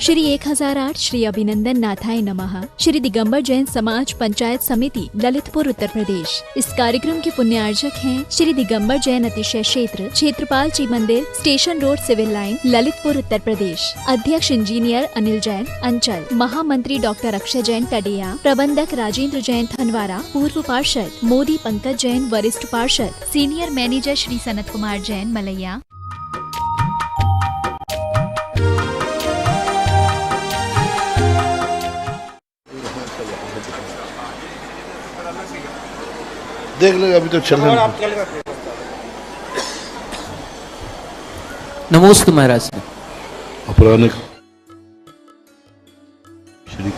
श्री 1008 श्री अभिनंदन नाथाय नमः श्री दिगंबर जैन समाज पंचायत समिति ललितपुर उत्तर प्रदेश। इस कार्यक्रम के पुण्यार्जक हैं श्री दिगंबर जैन अतिशय क्षेत्र क्षेत्रपाल जी मंदिर station road civil line Lalitpur Uttar Pradesh. अध्यक्ष इंजीनियर अनिल जैन अंचल, महामंत्री डॉक्टर अक्षय जैन टडेया, प्रबंधक राजेंद्र जैन थनवारा, पूर्व पार्षद मोदी पंकज जैन वरिष्ठ पार्षद, सीनियर मैनेजर श्री सनत कुमार जैन मलैया। देख ले अभी तो चल रहा है। नमोस्तु महाराज। अपरानिक श्री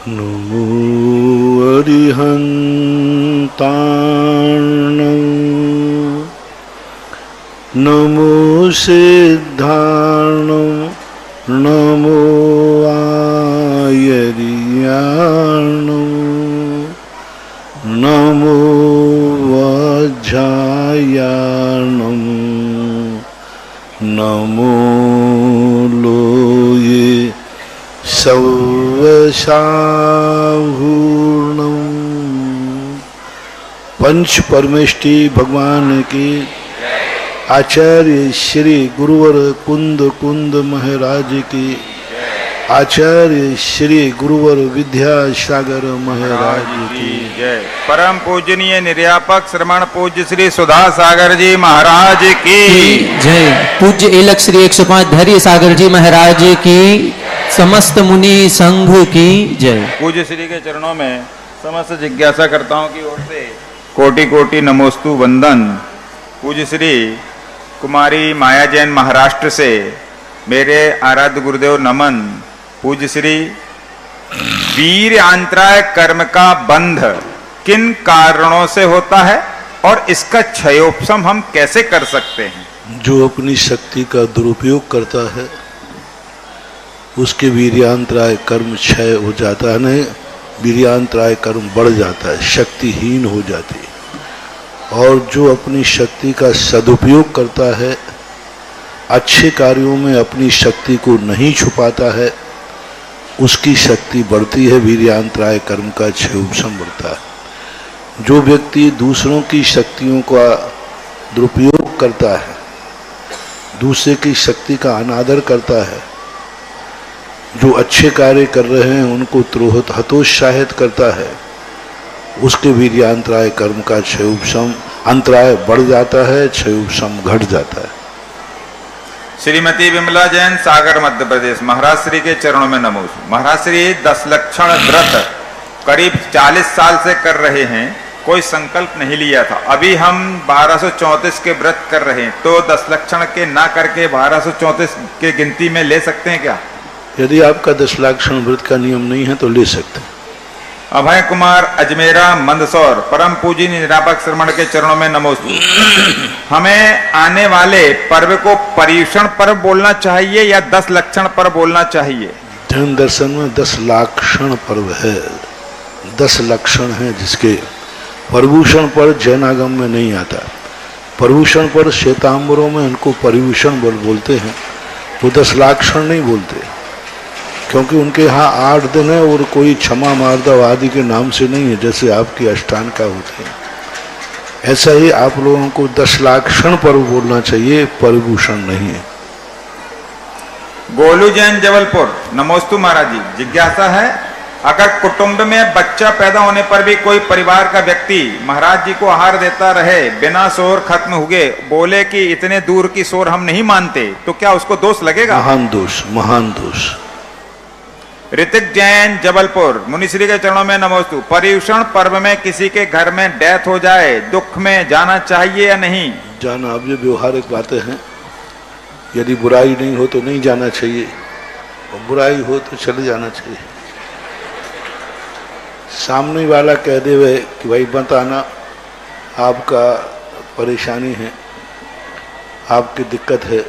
नमो अरिहन्ताणं नमो सिद्धाणं नमो आयर्याणं नमो वज्रायाणं नमो लोये सवसाहूर्णं। पंच परमेष्टि भगवान की आचार्य श्री गुरुवर कुंद महाराज की, आचार्य श्री गुरुवर विद्यासागर महाराज की जय। परम पूजनीय निर्यापक श्रमण पूज्य श्री सुधा सागर जी महाराज की जय। पूज्य एलक श्री 105 धैर्य सागर जी महाराज की, समस्त मुनि संघ की जय। पूज्य श्री के चरणों में समस्त जिज्ञासा करताओं की ओर से कोटि कोटि नमोस्तु वंदन। पूज्य श्री कुमारी माया जैन महाराष्ट्र से मेरे आराध्य गुरुदेव नमन। पूज्य श्री वीर अंतराय कर्म का बंध किन कारणों से होता है और इसका क्षयोपशम हम कैसे कर सकते हैं? जो अपनी शक्ति का दुरुपयोग करता है उसके वीर्यांतराय कर्म क्षय हो जाता है, नहीं वीर्यांतराय कर्म बढ़ जाता है, शक्तिहीन हो जाती है। और जो अपनी शक्ति का सदुपयोग करता है, अच्छे कार्यों में अपनी शक्ति को नहीं छुपाता है, उसकी शक्ति बढ़ती है, वीर्यांतराय कर्म का क्षयोपशम बढ़ता है। जो व्यक्ति दूसरों की शक्तियों का दुरुपयोग करता है, दूसरे की शक्ति का अनादर करता है, जो अच्छे कार्य कर रहे हैं उनको हतोत्साहित करता है, उसके वीर्यांतराय कर्म का क्षयोपशम अंतराय बढ़ जाता है, क्षयोपशम घट जाता है। श्रीमती विमला जैन सागर मध्य प्रदेश। महाराज श्री के चरणों में नमो। महाराज श्री 10 लक्षण व्रत करीब 40 साल से कर रहे हैं, कोई संकल्प नहीं लिया था। अभी हम 1234 के व्रत कर रहे हैं, तो 10 लक्षण के ना करके 1234 के गिनती में ले सकते हैं क्या? यदि आपका 10 लक्षण व्रत का नियम नहीं है तो ले सकते हैं। अभय कुमार अजमेरा मंदसौर। परम पूजी निरापक श्रमण के चरणों में नमोस्तु। हमें आने वाले पर्व को पर्युषण पर्व बोलना चाहिए या 10 लक्षण पर्व बोलना चाहिए? जैन दर्शन में 10 लक्षण पर्व है, 10 लक्षण है जिसके पर्युषण पर जैनागम में नहीं आता। पर्युषण पर श्वेतांबरों में उनको पर्युषण बोलते हैं, वो 10 लक्षण नहीं बोलते, क्योंकि उनके यहाँ 8 दिन है और कोई क्षमा मार्दव आदि के नाम से नहीं है, जैसे आपकी अष्टांग का होते हैं। ऐसा ही आप लोगों को 10 लक्षण पर्व बोलना चाहिए, पर्युषण नहीं है। गोलू जैन जबलपुर। नमोस्तु महाराज जी। जिज्ञासा है, अगर कुटुंब में बच्चा पैदा होने पर भी कोई परिवार का व्यक्ति महाराज जी को आहार देता रहे बिना शोर खत्म हुए, बोले कि इतने दूर की शोर हम नहीं मानते, तो क्या उसको दोष लगेगा? महान दोष, महान दोष। ऋतिक जैन जबलपुर। मुनिश्री के चरणों में नमोस्तु। पर्युषण पर्व में किसी के घर में डेथ हो जाए, दुख में जाना चाहिए या नहीं? जाना, अब ये व्यवहारिक बातें हैं। यदि बुराई नहीं हो तो नहीं जाना चाहिए, और बुराई हो तो चले जाना चाहिए। सामने वाला कह दे कि भाई मत आना, आपका परेशानी है, आपकी दिक्कत है,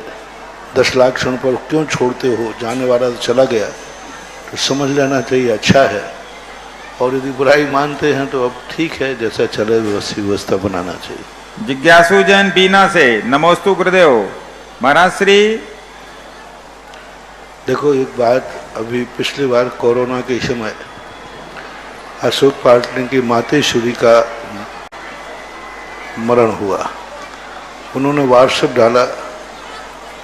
10 लाख क्षण पर क्यों छोड़ते हो, जाने वाला तो चला गया, तो समझ लेना चाहिए अच्छा है। और यदि बुराई मानते हैं तो अब ठीक है, जैसा चले व्यवस्था बनाना चाहिए। जिज्ञासु जैन बीना से नमोस्तु गुरुदेव। महाराज श्री देखो एक बात, अभी पिछली बार कोरोना के समय अशोक पाटनी की मातेश्वरी का मरण हुआ। उन्होंने व्हाट्सएप डाला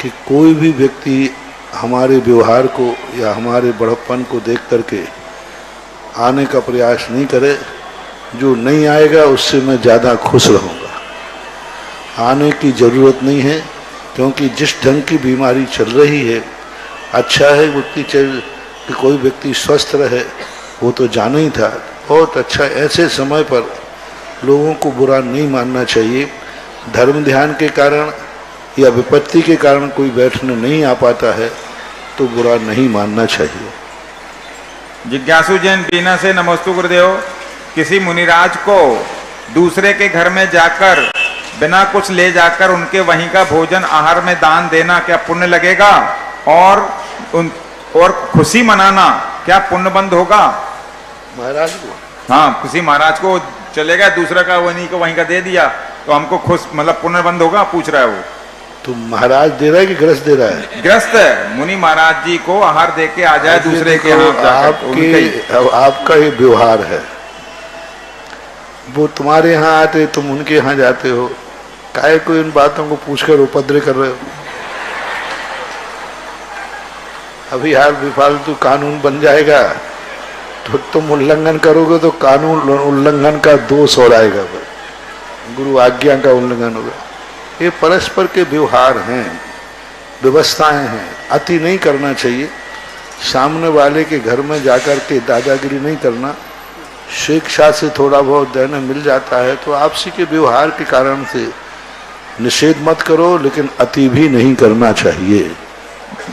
कि कोई भी व्यक्ति हमारे व्यवहार को या हमारे बड़प्पन को देख करके आने का प्रयास नहीं करे, जो नहीं आएगा उससे मैं ज़्यादा खुश रहूँगा। आने की ज़रूरत नहीं है, क्योंकि जिस ढंग की बीमारी चल रही है, अच्छा है व्यक्ति कि कोई व्यक्ति स्वस्थ रहे, वो तो जाना ही था। बहुत अच्छा, ऐसे समय पर लोगों को बुरा नहीं मानना चाहिए। धर्म ध्यान के कारण या विपत्ति के कारण कोई बैठने नहीं आ पाता है तो बुरा नहीं मानना चाहिए। जिज्ञासु जैन बीना से नमोस्तु गुरुदेव। किसी मुनिराज को दूसरे के घर में जाकर बिना कुछ ले जाकर उनके वहीं का भोजन आहार में दान देना क्या पुण्य लगेगा, और खुशी मनाना क्या पुण्य बंद होगा? महाराज को, हाँ, किसी महाराज को चले गया, दूसरा का वहीं को वहीं का दे दिया, तो हमको खुश मतलब पुण्य बंद होगा, पूछ रहा है वो। तो महाराज दे रहा है कि ग्रस्त दे रहा है? ग्रस्त है, मुनि महाराज जी को आहार दे के आ जाए दूसरे के यहाँ। आपका ये व्यवहार है, वो तुम्हारे यहाँ आते, तुम उनके यहाँ जाते हो, काहे को इन बातों को पूछकर उपद्रव कर रहे हो? अभी हाल बेफालतू कानून बन जाएगा तो तुम उल्लंघन करोगे तो कानून उल्लंघन का दोष हो जाएगा, गुरु आज्ञा का उल्लंघन होगा। ये परस्पर के व्यवहार हैं, व्यवस्थाएं हैं, अति नहीं करना चाहिए। सामने वाले के घर में जाकर के दादागिरी नहीं करना। शिक्षा से थोड़ा बहुत देना मिल जाता है तो आपसी के व्यवहार के कारण से निषेध मत करो, लेकिन अति भी नहीं करना चाहिए।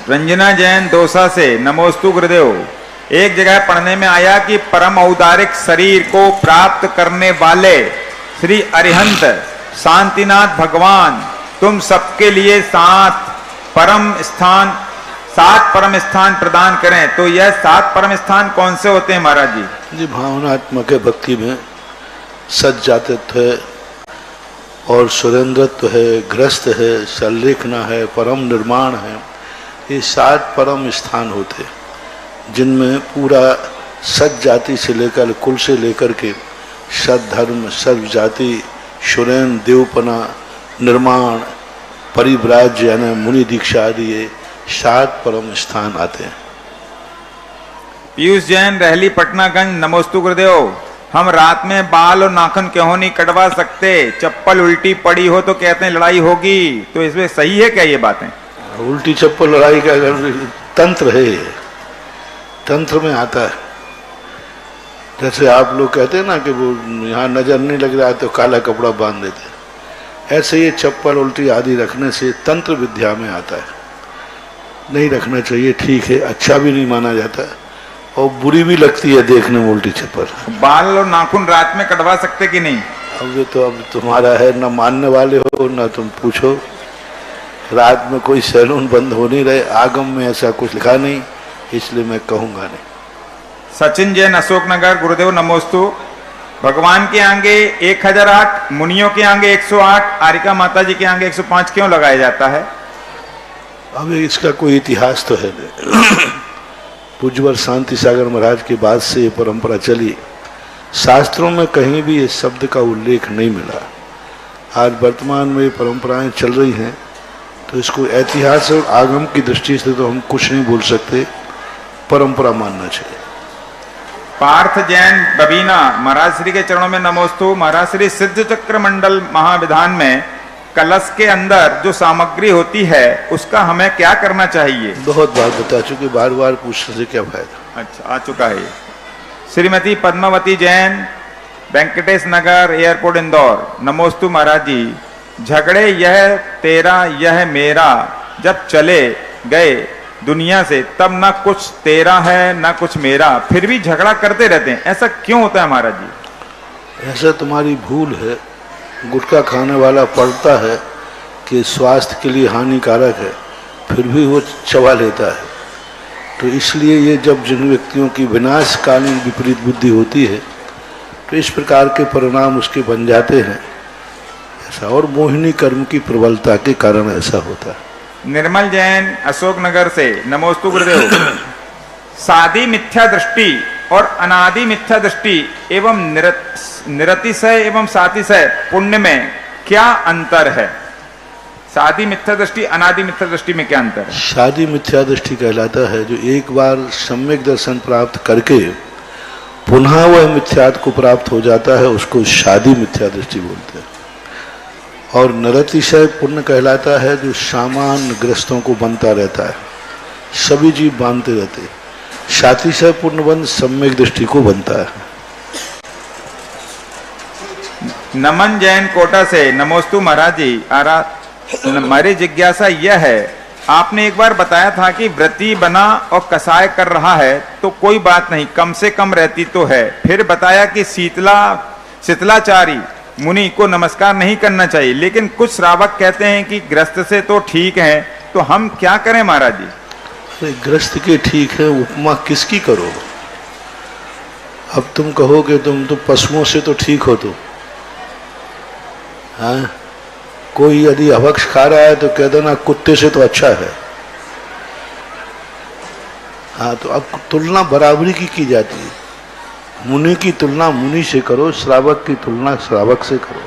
रंजना जैन दोसा से नमोस्तु गुरुदेव। एक जगह पढ़ने में आया कि परम औदारिक शरीर को प्राप्त करने वाले श्री अरिहंत शांतिनाथ भगवान तुम सबके लिए 7 परम स्थान प्रदान करें। तो यह 7 परम स्थान कौन से होते हैं महाराज जी? जी, भावनात्मक भक्ति में सज्जातित्व है और सुरेंद्रत्व है, ग्रस्त है, सल्लेखना है, परम निर्माण है। ये 7 परम स्थान होते हैं जिनमें पूरा सत जाति से लेकर कुल से लेकर के सत धर्म, सर्व जाति, सुरेन, देवपना, निर्माण, परिव्राज यानी मुनि दीक्षा आदि, ये 7 परम स्थान आते हैं। पीयूष जैन रहली पटनागंज नमोस्तु गुरुदेव। हम रात में बाल और नाखून क्यों नहीं कटवा सकते? चप्पल उल्टी पड़ी हो तो कहते हैं लड़ाई होगी, तो इसमें सही है क्या ये बातें? उल्टी चप्पल लड़ाई का तंत्र है, तंत्र में आता है। जैसे आप लोग कहते हैं ना कि वो यहाँ नजर नहीं लग रहा है तो काला कपड़ा बांध देते हैं, ऐसे ये चप्पल उल्टी आदि रखने से तंत्र विद्या में आता है। नहीं रखना चाहिए, ठीक है, अच्छा भी नहीं माना जाता और बुरी भी लगती है देखने में उल्टी चप्पल। बाल और नाखून रात में कटवा सकते कि नहीं? अब ये तो अब तुम्हारा है, न मानने वाले हो न तुम पूछो। रात में कोई सैलून बंद हो नहीं रहे, आगम में ऐसा कुछ लिखा नहीं, इसलिए मैं कहूंगा नहीं। सचिन जैन अशोकनगर गुरुदेव नमोस्तु। भगवान के आगे 1008, मुनियों के आगे 108, आरिका माता जी के आगे 105 क्यों लगाया जाता है? अब इसका कोई इतिहास तो है नहीं। पूज्यवर शांति सागर महाराज के बाद से ये परंपरा चली। शास्त्रों में कहीं भी इस शब्द का उल्लेख नहीं मिला। आज वर्तमान में ये परंपराएं चल रही हैं, तो इसको ऐतिहासिक और आगम की दृष्टि से तो हम कुछ नहीं बोल सकते, परंपरा मानना चाहिए। पार्थ जैन बबीना महाराज श्री के चरणों में नमोस्तु। महाराज श्री सिद्ध चक्र मंडल महाविधान में कलश के अंदर जो सामग्री होती है उसका हमें क्या करना चाहिए? बहुत बार बता चुके, बार बार पूछने से क्या फायदा। अच्छा, आ चुका है। श्रीमती पद्मावती जैन वेंकटेश नगर एयरपोर्ट इंदौर नमोस्तु महाराज जी। झगड़े यह तेरा यह मेरा जब चले गए दुनिया से, तब ना कुछ तेरा है ना कुछ मेरा, फिर भी झगड़ा करते रहते हैं, ऐसा क्यों होता है महाराज जी? ऐसा तुम्हारी भूल है। गुटखा खाने वाला पढ़ता है कि स्वास्थ्य के लिए हानिकारक है, फिर फिर भी वो चबा लेता है। तो इसलिए ये जब जिन व्यक्तियों की विनाशकालीन विपरीत बुद्धि होती है तो इस प्रकार के परिणाम उसके बन जाते हैं ऐसा, और मोहिनी कर्म की प्रबलता के कारण ऐसा होता है। निर्मल जैन अशोकनगर से, नमोस्तु गुरुदेव। सादी मिथ्या दृष्टि और अनादि मिथ्या दृष्टि एवं निरतिशय एवं सातिशय पुण्य में क्या अंतर है? सादी मिथ्या दृष्टि, अनादि मिथ्या दृष्टि में क्या अंतर है? शादी मिथ्या दृष्टि कहलाता है जो एक बार सम्यक दर्शन प्राप्त करके पुनः वह मिथ्यात्व को प्राप्त हो जाता है, उसको शादी मिथ्या दृष्टि बोलते हैं। और निरतिशय पुण्य कहलाता है जो सामान्य ग्रस्तों को बनता रहता है, सभी जीव बांधते रहते हैं। शातिशय पुण्यबंध सम्यक दृष्टि को बनता है। नमन जैन कोटा से, नमोस्तु महाराज जी। हमारी जिज्ञासा यह है, आपने एक बार बताया था कि व्रती बना और कसाय कर रहा है तो कोई बात नहीं, कम से कम रहती तो है। फिर बताया कि शीतलाचारी मुनि को नमस्कार नहीं करना चाहिए, लेकिन कुछ श्रावक कहते हैं कि ग्रस्त से तो ठीक है, तो हम क्या करें महाराज जी? ग्रस्त के ठीक है, उपमा किसकी करो? अब तुम कहोगे तुम तो पशुओं से तो ठीक हो, तो हाँ, कोई यदि अभक्ष खा रहा है तो कह देना कुत्ते से तो अच्छा है। हाँ, तो अब तुलना बराबरी की जाती है। मुनि की तुलना मुनि से करो, श्रावक की तुलना श्रावक से करो,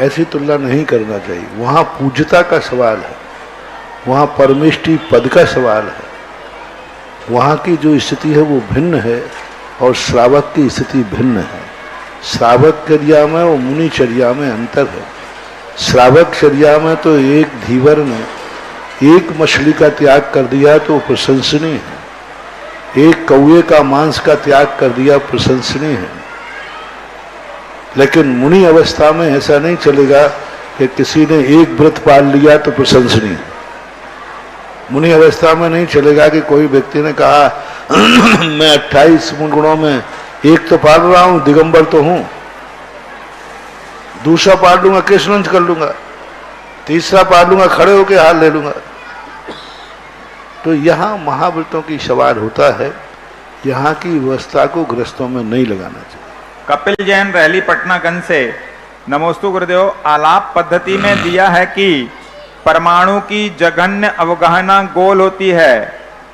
ऐसी तुलना नहीं करना चाहिए। वहाँ पूज्यता का सवाल है, वहाँ परमेष्टि पद का सवाल है। वहाँ की जो स्थिति है वो भिन्न है और श्रावक की स्थिति भिन्न है। श्रावक चर्या में और मुनि चर्या में अंतर है। श्रावक चर्या में तो एक धीवर ने एक मछली का त्याग कर दिया तो प्रशंसनीय है, एक कौवे का मांस का त्याग कर दिया प्रशंसनीय है। लेकिन मुनि अवस्था में ऐसा नहीं चलेगा कि किसी ने एक व्रत पाल लिया तो प्रशंसनीय है। मुनि अवस्था में नहीं चलेगा कि कोई व्यक्ति ने कहा मैं 28 गुणों में एक तो पाल रहा हूं, दिगंबर तो हूं, दूसरा पाल लूंगा केशवंश कर लूंगा, तीसरा पाल लूंगा खड़े होकर हाथ ले लूंगा। तो यहाँ महाव्रतों की सवाल होता है, यहाँ की व्यवस्था को ग्रस्तों में नहीं लगाना चाहिए। कपिल जैन रैली पटनागंज से, नमोस्तु गुरुदेव। आलाप पद्धति में दिया है कि परमाणु की जघन्य अवगाहना गोल होती है,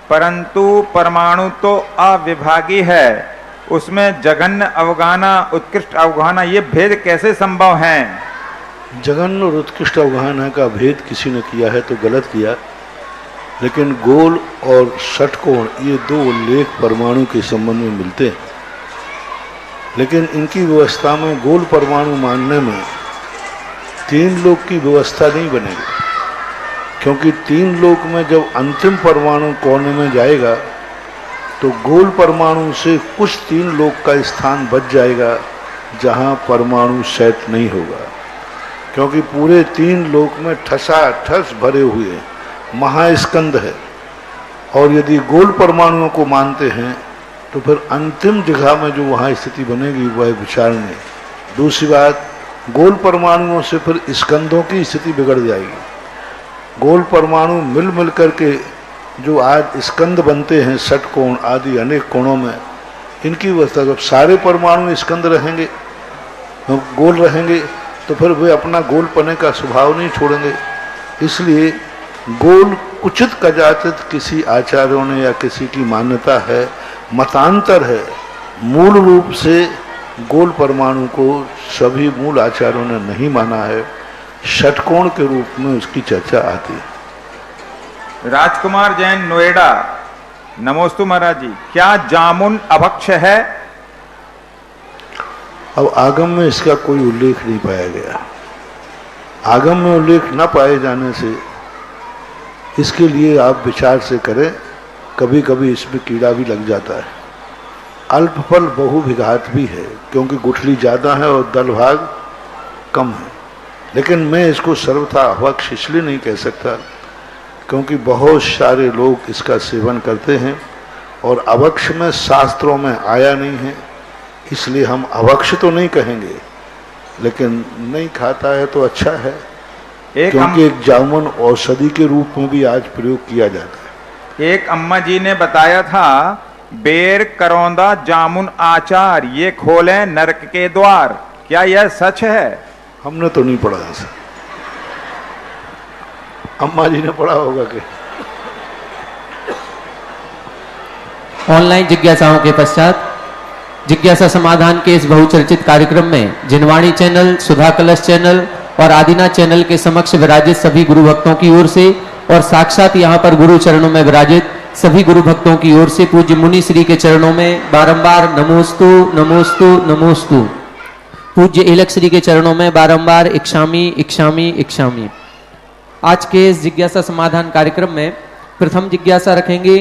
परंतु परमाणु तो अविभागी है, उसमें जघन्य अवगाहना उत्कृष्ट अवगाहना, ये भेद कैसे संभव है? जघन्य और उत्कृष्ट अवगाहना का भेद किसी ने किया है तो गलत किया। लेकिन गोल और षटकोण ये दो उल्लेख परमाणु के संबंध में मिलते हैं, लेकिन इनकी व्यवस्था में गोल परमाणु मानने में 3 लोक की व्यवस्था नहीं बनेगी, क्योंकि 3 लोक में जब अंतिम परमाणु कोने में जाएगा तो गोल परमाणु से कुछ 3 लोक का स्थान बच जाएगा जहां परमाणु सेट नहीं होगा, क्योंकि पूरे 3 लोक में ठसाठस भरे हुए महास्कंद है। और यदि गोल परमाणुओं को मानते हैं तो फिर अंतिम जगह में जो वहाँ स्थिति बनेगी वह विचारणीय। दूसरी बात, गोल परमाणुओं से फिर स्कंदों की स्थिति बिगड़ जाएगी। गोल परमाणु मिल मिल करके जो आज स्कंद बनते हैं, षटकोण आदि अनेक कोणों में, इनकी व्यवस्था जब सारे परमाणु स्कंद रहेंगे, गोल रहेंगे, तो फिर वे अपना गोल पने का स्वभाव नहीं छोड़ेंगे। इसलिए गोल उचित कदाचित किसी आचार्यों ने या किसी की मान्यता है, मतांतर है। मूल रूप से गोल परमाणु को सभी मूल आचार्यों ने नहीं माना है, षटकोण के रूप में उसकी चर्चा आती है। राजकुमार जैन नोएडा, नमोस्तु महाराज जी। क्या जामुन अभक्ष है? अब आगम में इसका कोई उल्लेख नहीं पाया गया। आगम में उल्लेख न पाए जाने से इसके लिए आप विचार से करें, कभी कभी इसमें कीड़ा भी लग जाता है। अल्प फल बहुविघात भी है, क्योंकि गुठली ज़्यादा है और दल भाग कम है। लेकिन मैं इसको सर्वथा अभक्ष इसलिए नहीं कह सकता क्योंकि बहुत सारे लोग इसका सेवन करते हैं और अभक्ष में शास्त्रों में आया नहीं है, इसलिए हम अभक्ष तो नहीं कहेंगे, लेकिन नहीं खाता है तो अच्छा है। क्योंकि एक जामुन औषधि के रूप में भी आज प्रयोग किया जाता है। एक अम्मा जी ने बताया था, बेर करौंदा जामुन आचार ये खोले नरक के द्वार। क्या यह सच है? हमने तो नहीं पढ़ा ऐसा, अम्मा जी ने पढ़ा होगा कि। ऑनलाइन जिज्ञासाओं के पश्चात जिज्ञासा समाधान के इस बहुचर्चित कार्यक्रम में जिनवाणी चैनल, सुधा कलश चैनल और आदिनाथ चैनल के समक्ष विराजित सभी गुरु भक्तों की ओर से और साक्षात यहाँ पर गुरु चरणों में विराजित सभी गुरु भक्तों की ओर से पूज्य मुनि श्री के चरणों में बारंबार नमोस्तु नमोस्तु नमोस्तु। पूज्य एलक श्री के चरणों में बारंबार इक्षामी इक्षामी इक्षामी। आज के इस जिज्ञासा समाधान कार्यक्रम में प्रथम जिज्ञासा रखेंगे।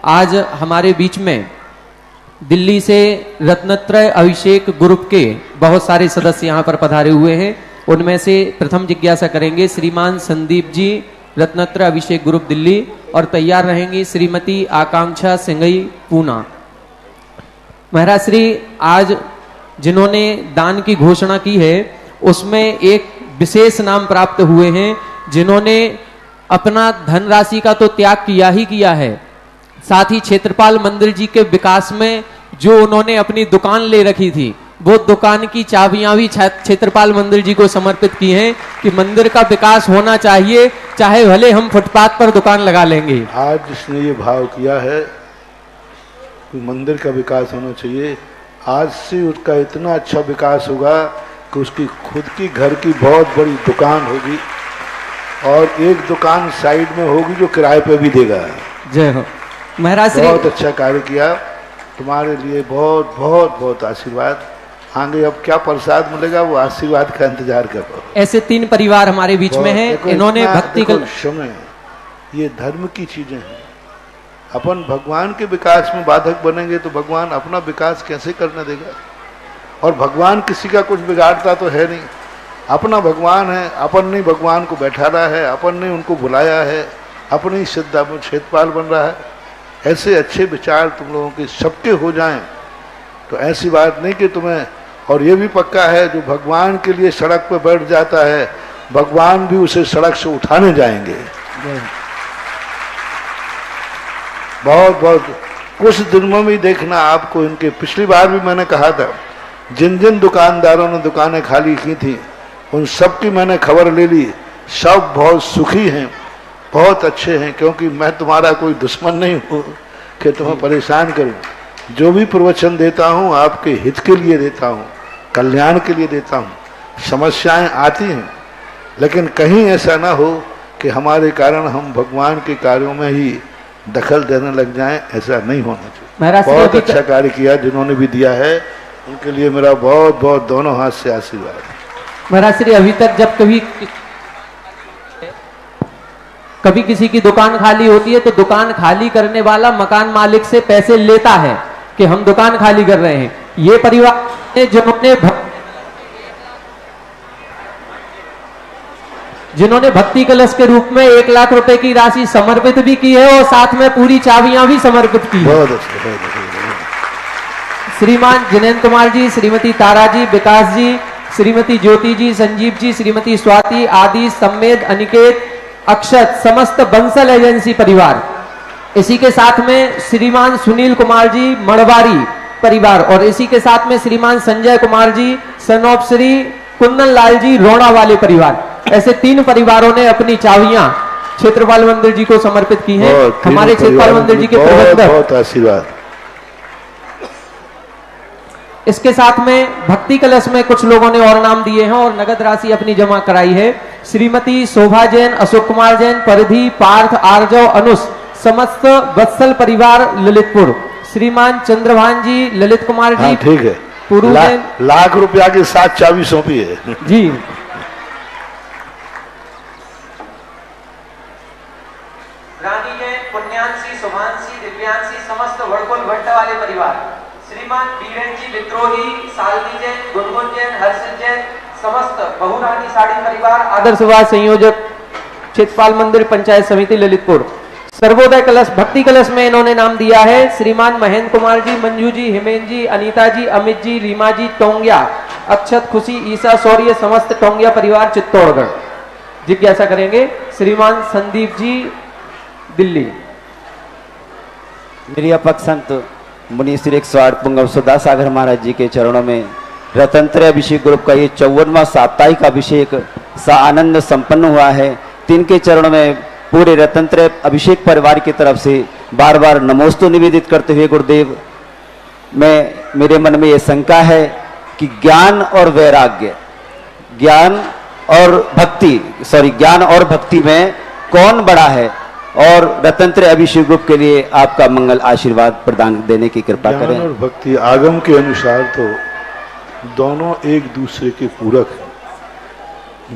आज हमारे बीच में दिल्ली से रत्नत्रय अभिषेक ग्रुप के बहुत सारे सदस्य यहाँ पर पधारे हुए हैं। उनमें से प्रथम जिज्ञासा करेंगे श्रीमान संदीप जी, रत्नत्रय अभिषेक ग्रुप दिल्ली, और तैयार रहेंगी श्रीमती आकांक्षा सिंघई, पूना। महाराज श्री आज जिन्होंने दान की घोषणा की है उसमें एक विशेष नाम प्राप्त हुए हैं, जिन्होंने अपना धनराशि का तो त्याग किया ही किया है, साथ ही क्षेत्रपाल मंदिर जी के विकास में जो उन्होंने अपनी दुकान ले रखी थी वो दुकान की चाबियां भी क्षेत्रपाल मंदिर जी को समर्पित की हैं कि मंदिर का विकास होना चाहिए, चाहे भले हम फुटपाथ पर दुकान लगा लेंगे। आज जिसने ये भाव किया है कि मंदिर का विकास होना चाहिए, आज से उसका इतना अच्छा विकास होगा कि उसकी खुद की घर की बहुत बड़ी दुकान होगी और एक दुकान साइड में होगी जो किराए पे भी देगा। जय हो महाराज श्री। बहुत अच्छा कार्य किया, तुम्हारे लिए बहुत बहुत बहुत आशीर्वाद। आगे अब क्या प्रसाद मिलेगा वो आशीर्वाद का इंतजार करो। ऐसे 3 परिवार हमारे बीच में हैं। इन्होंने भक्ति समय, ये धर्म की चीजें हैं। अपन भगवान के विकास में बाधक बनेंगे तो भगवान अपना विकास कैसे करने देगा? और भगवान किसी का कुछ बिगाड़ता तो है नहीं, अपना भगवान है। अपन ने भगवान को बैठाना है, अपन ने उनको बुलाया है, अपनी श्रद्धा में क्षेत्रपाल बन रहा है। ऐसे अच्छे विचार तुम लोगों के सबके हो जाएं तो ऐसी बात नहीं कि तुम्हें। और ये भी पक्का है जो भगवान के लिए सड़क पर बैठ जाता है भगवान भी उसे सड़क से उठाने जाएंगे। बहुत बहुत कुछ दिनों में देखना आपको। इनके पिछली बार भी मैंने कहा था, जिन जिन दुकानदारों ने दुकानें खाली की थी उन सब की मैंने खबर ले ली। सब बहुत सुखी हैं, बहुत अच्छे हैं, क्योंकि मैं तुम्हारा कोई दुश्मन नहीं हूँ कि तुम्हें परेशान करूँ। जो भी प्रवचन देता हूँ आपके हित के लिए देता हूँ, कल्याण के लिए देता हूँ। समस्याएं आती हैं लेकिन कहीं ऐसा ना हो कि हमारे कारण हम भगवान के कार्यों में ही दखल देने लग जाएं, ऐसा नहीं होना चाहिए। बहुत अच्छा कार्य किया जिन्होंने भी दिया है, उनके लिए मेरा बहुत बहुत दोनों हाथ से आशीर्वाद। महाराज श्री अभी तक जब कभी किसी की दुकान खाली होती है तो दुकान खाली करने वाला मकान मालिक से पैसे लेता है कि हम दुकान खाली कर रहे हैं। ये परिवार जिन्होंने भक्ति कलश के रूप में 1 लाख रुपए की राशि समर्पित भी की है और साथ में पूरी चाबियां भी समर्पित की है। श्रीमान जिनेन्द्र कुमार जी, श्रीमती तारा जी, विकास जी, श्रीमती ज्योति जी, संजीव जी, श्रीमती स्वाति आदि सम्मेद, अनिकेत, अक्षत, समस्त बंसल एजेंसी परिवार, इसी के साथ में श्रीमान सुनील कुमार जी मड़वारी परिवार और इसी के साथ में श्रीमान संजय कुमार जी, सन ऑफ श्री कुंदन लाल जी रोड़ा वाले परिवार, ऐसे 3 परिवारों ने अपनी चाबियां क्षेत्रपाल मंदिर जी को समर्पित की हैं। हमारे क्षेत्रपाल मंदिर जी के प्रबंधक, बहुत आशीर्वाद। इसके साथ में भक्ति कलश में कुछ लोगों ने और नाम दिए हैं और नगद राशि अपनी जमा कराई है। श्रीमती शोभा जैन, अशोक कुमार जैन, परिधि, पार्थ, आर्जव, अनुस, समस्त वत्सल परिवार ललितपुर, श्रीमान चंद्रभान जी, ललित कुमार जी, ठीक है, लाख रुपया के साथ चाबी सौंपी है जी। रानी जैन, पुण्यांशी, शुभांशी, दिव्यांशी, समस्त वड़कुल भट्ट वाले परिवार, श्रीमान बीरेन जी विद्रोही, सालनी जैन, गुनगुन जैन, हर्षित जैन, समस्त बहुरानी साड़ी परिवार, आदर्श विवाह संयोजक क्षेत्रपाल मंदिर पंचायत समिति ललितपुर। सर्वोदय कलश भक्ति कलश में इन्होंने नाम दिया है श्रीमान महेंद्र कुमार जी, मंजू जी, हिमेन जी, अनीता जी, अमित जी, रीमा जी, टोंगिया, अक्षत, खुशी, ईसा, शौर्य, समस्त टोंगिया परिवार चित्तौड़गढ़। जिज्ञासा करेंगे श्रीमान संदीप जी, दिल्ली। मेरी अपक संत मुनि श्री 108 पुंगव सुधा सागर महाराज जी के चरणों में रतंत्र अभिषेक ग्रुप का ये 54वां साप्ताहिक अभिषेक सा आनंद संपन्न हुआ है। तिनके चरणों में पूरे रतंत्र अभिषेक परिवार की तरफ से बार बार नमोस्तु निवेदित करते हुए गुरुदेव, मेरे मन में ये शंका है कि ज्ञान और वैराग्य, ज्ञान और भक्ति में कौन बड़ा है, और रतंत्र अभिषेक ग्रुप के लिए आपका मंगल आशीर्वाद प्रदान देने की कृपा करें। ज्ञान और भक्ति आगम के अनुसार तो दोनों एक दूसरे के पूरक हैं।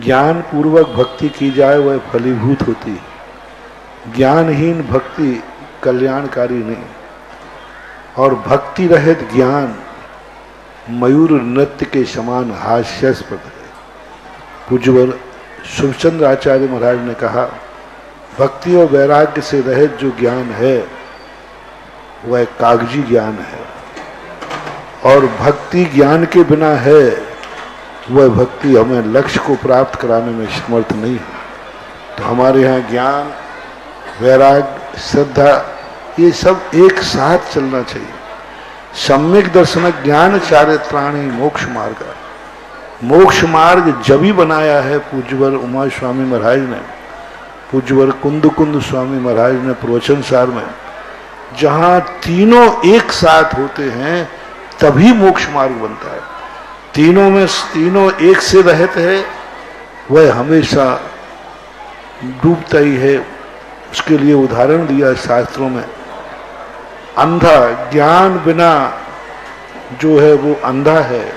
ज्ञान पूर्वक भक्ति की जाए वह फलीभूत होती है, ज्ञानहीन भक्ति कल्याणकारी नहीं। और भक्ति रहित ज्ञान मयूर नृत्य के समान हास्यास्पद है। पूज्यवर शुभचंद्र आचार्य महाराज ने कहा, भक्ति और वैराग्य से रहित जो ज्ञान है वह कागजी ज्ञान है, और भक्ति ज्ञान के बिना है वह भक्ति हमें लक्ष्य को प्राप्त कराने में समर्थ नहीं है। तो हमारे यहाँ ज्ञान, वैराग्य, श्रद्धा ये सब एक साथ चलना चाहिए। सम्यक दर्शन ज्ञान चारित्राणी मोक्ष मार्ग। मोक्ष मार्ग जब ही बनाया है पूज्यवर उमा स्वामी महाराज ने, पूज्यवर कुंद स्वामी महाराज ने प्रवचन सार में, जहाँ तीनों एक साथ होते हैं तभी मोक्ष मार्ग बनता है। तीनों एक से रहते हैं, वह हमेशा डूबता ही है। उसके लिए उदाहरण दिया शास्त्रों में, अंधा ज्ञान बिना जो है वो अंधा है,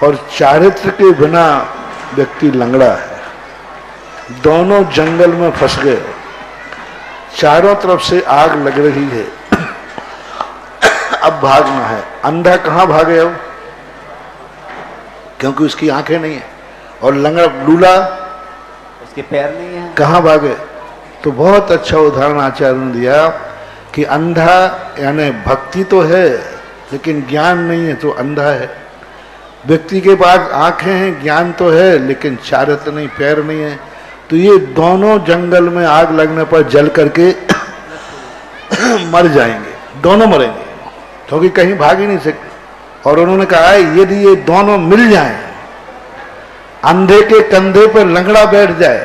और चारित्र के बिना व्यक्ति लंगड़ा है। दोनों जंगल में फंस गए, चारों तरफ से आग लग रही है, अब भागना है। अंधा कहाँ भागे अब, क्योंकि उसकी आंखें नहीं है, और लंगड़ा लूला उसके पैर नहीं है, कहाँ भागे। तो बहुत अच्छा उदाहरण आचार्य ने दिया कि अंधा यानी भक्ति तो है लेकिन ज्ञान नहीं है तो अंधा है। व्यक्ति के पास आंखें हैं, ज्ञान तो है लेकिन चारित्र नहीं, पैर नहीं है। तो ये दोनों जंगल में आग लगने पर जल करके मर जाएंगे, दोनों मरेंगे, क्योंकि कहीं भाग ही नहीं सकते। और उन्होंने कहा यदि ये दोनों मिल जाएं, अंधे के कंधे पर लंगड़ा बैठ जाए,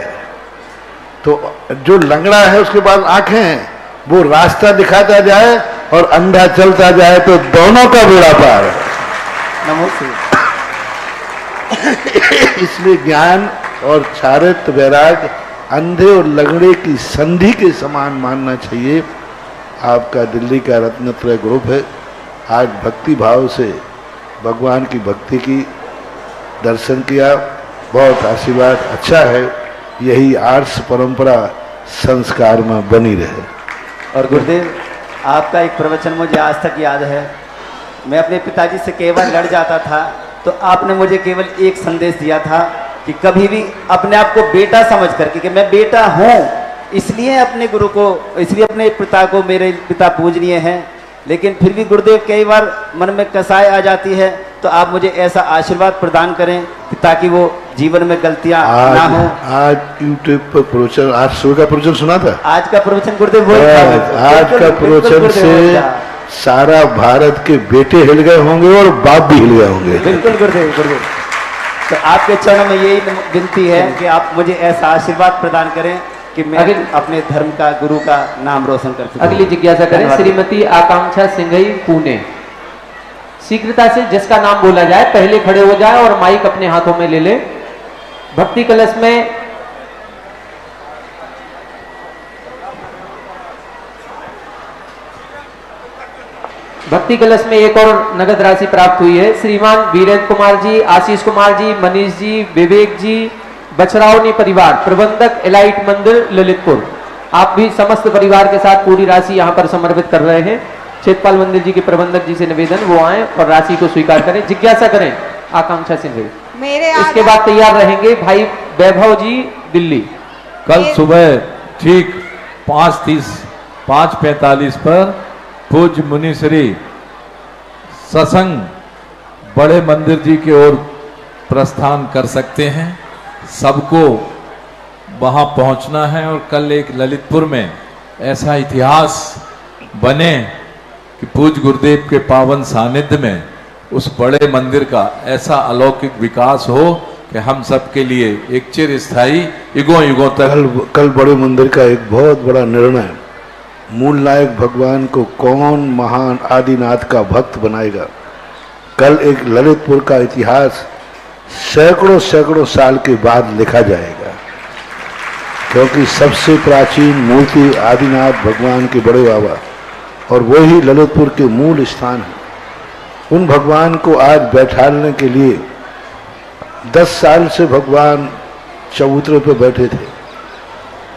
तो जो लंगड़ा है उसके पास आंखें हैं, वो रास्ता दिखाता जाए और अंधा चलता जाए, तो दोनों का बेड़ा पार है। नमस्ते। इसलिए ज्ञान और चारित्र वैराग्य अंधे और लंगड़े की संधि के समान मानना चाहिए। आपका दिल्ली का रत्नत्रय ग्रुप है, आज भक्ति भाव से भगवान की भक्ति की दर्शन किया, बहुत आशीर्वाद अच्छा है। यही आर्ष परंपरा संस्कार में बनी रहे। और गुरुदेव, आपका एक प्रवचन मुझे आज तक याद है। मैं अपने पिताजी से केवल लड़ जाता था, तो आपने मुझे केवल एक संदेश दिया था कि कभी भी अपने आप को बेटा समझ करके, कि मैं बेटा हूँ, इसलिए अपने गुरु को, इसलिए अपने पिता को मेरे पिता पूजनीय हैं। लेकिन फिर भी गुरुदेव कई बार मन में कसाई आ जाती है, तो आप मुझे ऐसा आशीर्वाद प्रदान करें कि ताकि वो जीवन में गलतियां ना हो। आज यूट्यूब पर प्रवचन, आज सुबह का प्रवचन सुना था। आज का प्रवचन गुरुदेव आज का प्रवचन से सारा भारत के बेटे हिल गए होंगे और बाप भी हिल गए होंगे। बिल्कुल गुरुदेव, गुरुदेव। तो आपके चरणों में यही विनती है कि आप मुझे ऐसा आशीर्वाद प्रदान करें कि मैं अपने धर्म का, गुरु का नाम रोशन कर सकूं। अगली जिज्ञासा करें श्रीमती आकांक्षा सिंघई, पुणे। शीघ्रता से जिसका नाम बोला जाए पहले खड़े हो जाए और माइक अपने हाथों में ले ले। भक्ति कलश में एक और नगद राशि प्राप्त हुई है। श्रीमान वीरेंद्र कुमार जी, आशीष कुमार जी, मनीष जी, विवेक जी, बछरावनी परिवार, प्रबंधक एलाइट मंदिर ललितपुर। आप भी समस्त परिवार के साथ पूरी राशि यहाँ पर समर्पित कर रहे हैं। क्षेत्रपाल मंदिर जी के प्रबंधक जी से निवेदन, वो आए और राशि को स्वीकार करें। जिज्ञासा करें आकांक्षा सिंह। इसके बाद तैयार रहेंगे भाई वैभव जी, दिल्ली। कल सुबह ठीक 5:45 पर पूज्य मुनिश्री सत्संग बड़े मंदिर जी की ओर प्रस्थान कर सकते हैं। सबको वहां पहुंचना है और कल एक ललितपुर में ऐसा इतिहास बने कि पूज्य गुरुदेव के पावन सानिध्य में उस बड़े मंदिर का ऐसा अलौकिक विकास हो कि हम सब के लिए एक चिरस्थायी युगों युगों तक। कल बड़े मंदिर का एक बहुत बड़ा निर्णय, मूल नायक भगवान को कौन महान आदिनाथ का भक्त बनाएगा। कल एक ललितपुर का इतिहास सैकड़ों सैकड़ों साल के बाद लिखा जाएगा, क्योंकि सबसे प्राचीन मूर्ति आदिनाथ भगवान के बड़े बाबा और वही ललितपुर के मूल स्थान है। उन भगवान को आज बैठाने के लिए 10 साल से भगवान चबूतरे पे बैठे थे।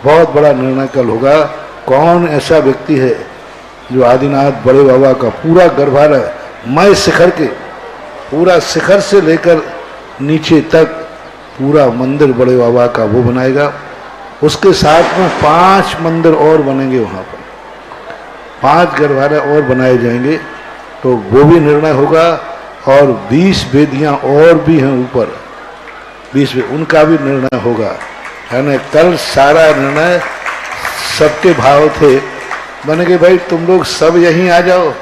बहुत बड़ा निर्णय कल होगा, कौन ऐसा व्यक्ति है जो आदिनाथ बड़े बाबा का पूरा गर्भालय मय शिखर के पूरा शिखर से लेकर नीचे तक पूरा मंदिर बड़े बाबा का वो बनाएगा। उसके साथ में 5 मंदिर और बनेंगे, वहाँ पर 5 गर्भालय और बनाए जाएंगे, तो वो भी निर्णय होगा। और 20 वेदियाँ और भी हैं ऊपर, 20 उनका भी निर्णय होगा। यानी कल सारा निर्णय सबके भाव थे बने कि भाई तुम लोग सब यहीं आ जाओ,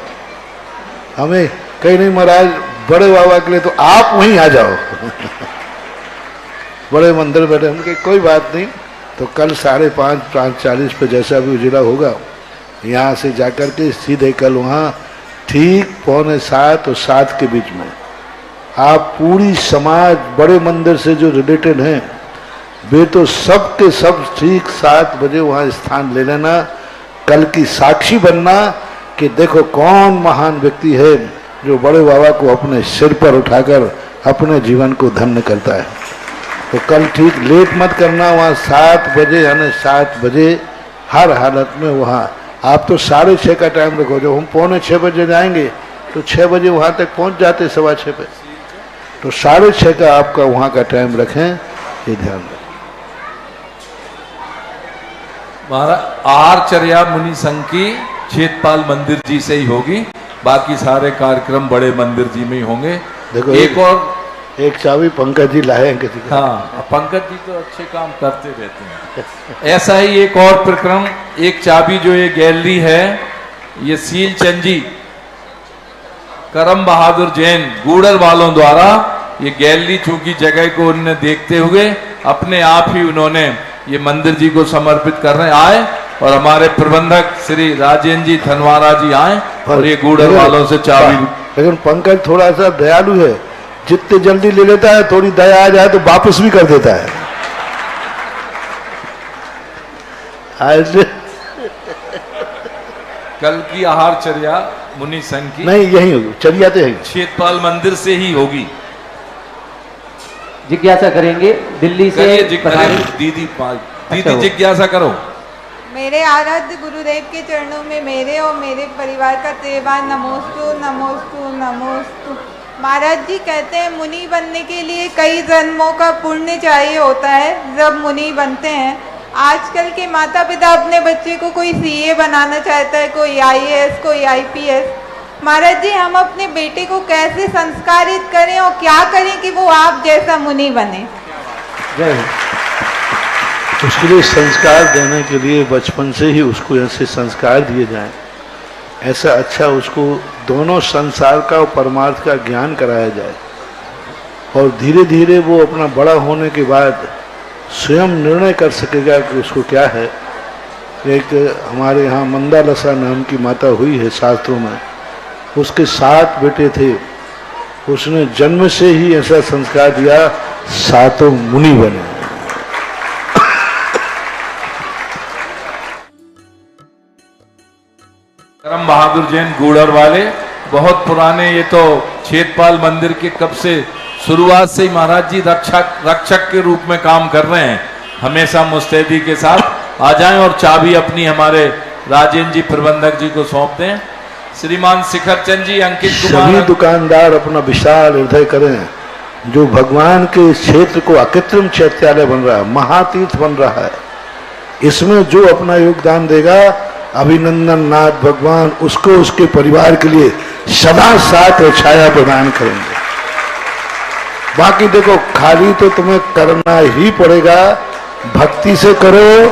हमें कहीं नहीं महाराज बड़े बाबा के लिए तो आप वहीं आ जाओ बड़े मंदिर बैठे। उनके कोई बात नहीं, तो कल 5:30 5:40 पे जैसा भी उजिला होगा, यहाँ से जाकर के सीधे कल वहाँ ठीक 6:45 और 7 के बीच में आप पूरी समाज बड़े मंदिर से जो रिलेटेड हैं वे तो सब के सब ठीक 7 बजे वहाँ स्थान ले लेना। कल की साक्षी बनना कि देखो कौन महान व्यक्ति है जो बड़े बाबा को अपने सिर पर उठाकर अपने जीवन को धन्य करता है। तो कल ठीक लेट मत करना, वहाँ 7 बजे यानी 7 बजे हर हालत में वहाँ। आप तो 6:30 का टाइम रखो, जब हम 5:45 बजे जाएंगे तो 6 बजे वहाँ तक पहुँच जाते 6:15 पे, तो 6:30 का आपका वहाँ का टाइम रखें, ये ध्यान रखें। महाराज आहारचर्या मुनि संघ की क्षेत्रपाल मंदिर जी से ही होगी, बाकी सारे कार्यक्रम बड़े मंदिर जी में ही होंगे। देखो एक चाबी पंकज जी लाए हैं किसी का। हाँ, पंकज जी तो अच्छे काम करते रहते हैं। ऐसा ही एक और प्रक्रम, एक चाबी जो ये गैलरी है, ये सील चंद जी करम बहादुर जैन गूड़र वालों द्वारा ये गैलरी चूंकि जगह को उन्होंने देखते हुए अपने आप ही उन्होंने ये मंदिर जी को समर्पित करने आए और हमारे प्रबंधक श्री राजेंद्र जी धनवारा जी आए और ये गूड़र वालों से चाबी। लेकिन पंकज थोड़ा सा दयालु है, जितने जल्दी ले लेता है थोड़ी दया आ जाए तो वापस भी कर देता है। आज कल की आहारचर्या मुनि संघ की नहीं, यही होगी चर्या तो यही क्षेत्रपाल मंदिर से ही होगी। जिज्ञासा करेंगे दिल्ली से दीदी जिज्ञासा करो। मेरे आराध्य गुरुदेव के चरणों में मेरे और मेरे परिवार का त्रिवार नमोस्तु नमोस्तु नमोस्तु। महाराज जी कहते हैं मुनि बनने के लिए कई जन्मों का पुण्य चाहिए होता है जब मुनि बनते हैं। आजकल के माता पिता अपने बच्चे को कोई सीए बनाना चाहता है, कोई आईएएस, कोई आईपीएस। महाराज जी हम अपने बेटे को कैसे संस्कारित करें और क्या करें कि वो आप जैसा मुनि बने? उसके लिए संस्कार देने के लिए बचपन से ही उसको ऐसे संस्कार दिए जाएं, ऐसा अच्छा उसको दोनों संसार का और परमार्थ का ज्ञान कराया जाए, और धीरे धीरे वो अपना बड़ा होने के बाद स्वयं निर्णय कर सकेगा कि उसको क्या है। एक हमारे यहाँ मंदालसा नाम की माता हुई है शास्त्रों में, उसके 7 बेटे थे, उसने जन्म से ही ऐसा संस्कार दिया, 7 मुनि बने। करम बहादुर जैन गूड़र वाले बहुत पुराने, ये तो क्षेत्रपाल मंदिर के कब से शुरुआत से ही महाराज जी रक्षक के रूप में काम कर रहे हैं, हमेशा मुस्तैदी के साथ। आ जाएं और चाबी अपनी हमारे राजेंद्र जी प्रबंधक जी को सौंप दें। श्रीमान शिखर चंद जी, अंकित कुमार। सभी दुकानदार अपना विशाल हृदय करें, जो भगवान के क्षेत्र को अकृत्रिम चैत्यालय बन रहा है, महातीर्थ बन रहा है, इसमें जो अपना योगदान देगा अभिनंदन नाथ भगवान उसको उसके परिवार के लिए सदा साथ और छाया प्रदान करेंगे। बाकी देखो खाली तो तुम्हें करना ही पड़ेगा, भक्ति से करो,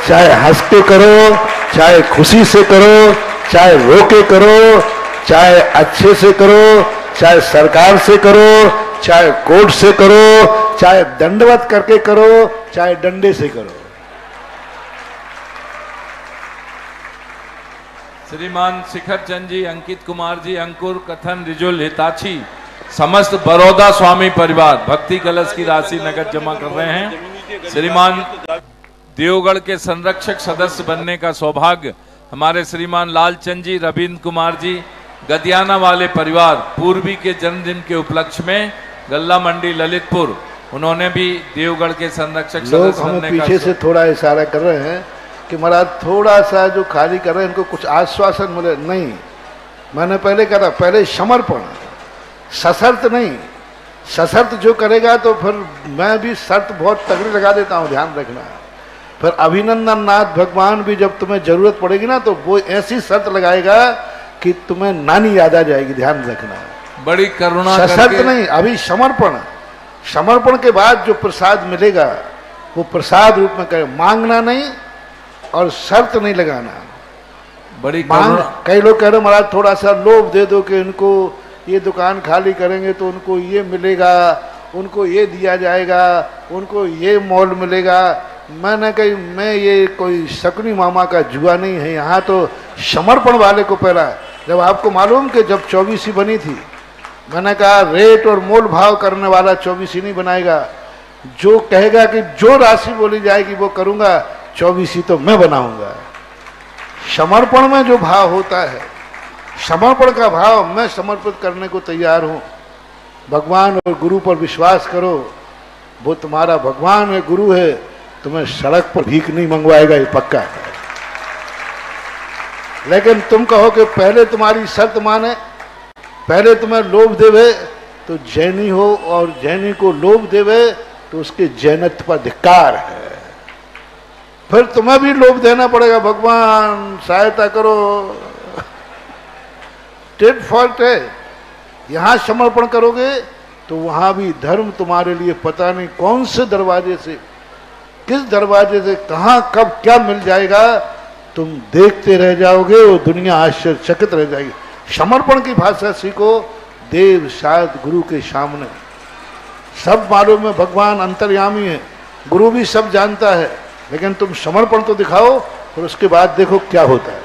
चाहे हंस के करो, चाहे खुशी से करो, चाहे रो के करो, चाहे अच्छे से करो, चाहे सरकार से करो, चाहे कोर्ट से करो, चाहे दंडवत करके करो, चाहे डंडे से करो। श्रीमान शिखर चंद जी, अंकित कुमार जी, अंकुर, कथन, रिजुल, हिताची, समस्त बड़ौदा स्वामी परिवार भक्ति कलश की राशि नगद जमा कर रहे हैं। श्रीमान देवगढ़ के संरक्षक सदस्य बनने का सौभाग्य हमारे श्रीमान लालचंद जी, रविंद्र कुमार जी, गदियाना वाले परिवार पूर्वी के जन्मदिन के उपलक्ष्य में गल्ला मंडी ललितपुर, उन्होंने भी देवगढ़ के संरक्षक सदस्य बनने का पीछे से थोड़ा इशारा कर रहे हैं कि महाराज थोड़ा सा जो खाली कर रहे हैं इनको कुछ आश्वासन मिले। नहीं, मैंने पहले कहा पहले समर्पण, सशर्त नहीं। सशर्त जो करेगा तो फिर मैं भी शर्त बहुत तगड़ी लगा देता हूँ, ध्यान रखना। फिर अभिनंदन नाथ भगवान भी जब तुम्हें जरूरत पड़ेगी ना तो वो ऐसी शर्त लगाएगा कि तुम्हें नानी याद आ जाएगी, ध्यान रखना। बड़ी करुणा सशर्त नहीं, अभी समर्पण। समर्पण के बाद जो प्रसाद मिलेगा वो प्रसाद रूप में कहे, मांगना नहीं और शर्त नहीं लगाना। बड़ी मांग, कई लोग कह रहे महाराज थोड़ा सा लोभ दे दो कि इनको ये दुकान खाली करेंगे तो उनको ये मिलेगा, उनको ये दिया जाएगा, उनको ये मॉल मिलेगा। मैंने कही मैं ये कोई शकुनी मामा का जुआ नहीं है, यहाँ तो समर्पण वाले को पहला। जब आपको मालूम कि जब 24 बनी थी, मैंने कहा रेट और मोल भाव करने वाला 24 नहीं बनाएगा, जो कहेगा कि जो राशि बोली जाएगी वो करूंगा, 24 तो मैं बनाऊंगा। समर्पण में जो भाव होता है, समर्पण का भाव, मैं समर्पित करने को तैयार हूं। भगवान और गुरु पर विश्वास करो, वो तुम्हारा भगवान है, गुरु है, तुम्हें सड़क पर भीख नहीं मंगवाएगा, ये पक्का है। लेकिन तुम कहो कि पहले तुम्हारी शर्त माने, पहले तुम्हें लोभ देवे तो जैनी हो, और जैनी को लोभ देवे तो उसके जैनत्व पर धिक्कार है। फिर तुम्हें भी लोभ देना पड़ेगा, भगवान सहायता करो। टेट फॉल्ट है। यहां समर्पण करोगे तो वहां भी धर्म तुम्हारे लिए पता नहीं कौन से दरवाजे से, किस दरवाजे से, कहां कब क्या मिल जाएगा, तुम देखते रह जाओगे, वो दुनिया आश्चर्यचकित रह जाएगी। समर्पण की भाषा सीखो, देव शायद गुरु के सामने सब मालूम है, भगवान अंतर्यामी है, गुरु भी सब जानता है, लेकिन तुम समर्पण तो दिखाओ, और उसके बाद देखो क्या होता है।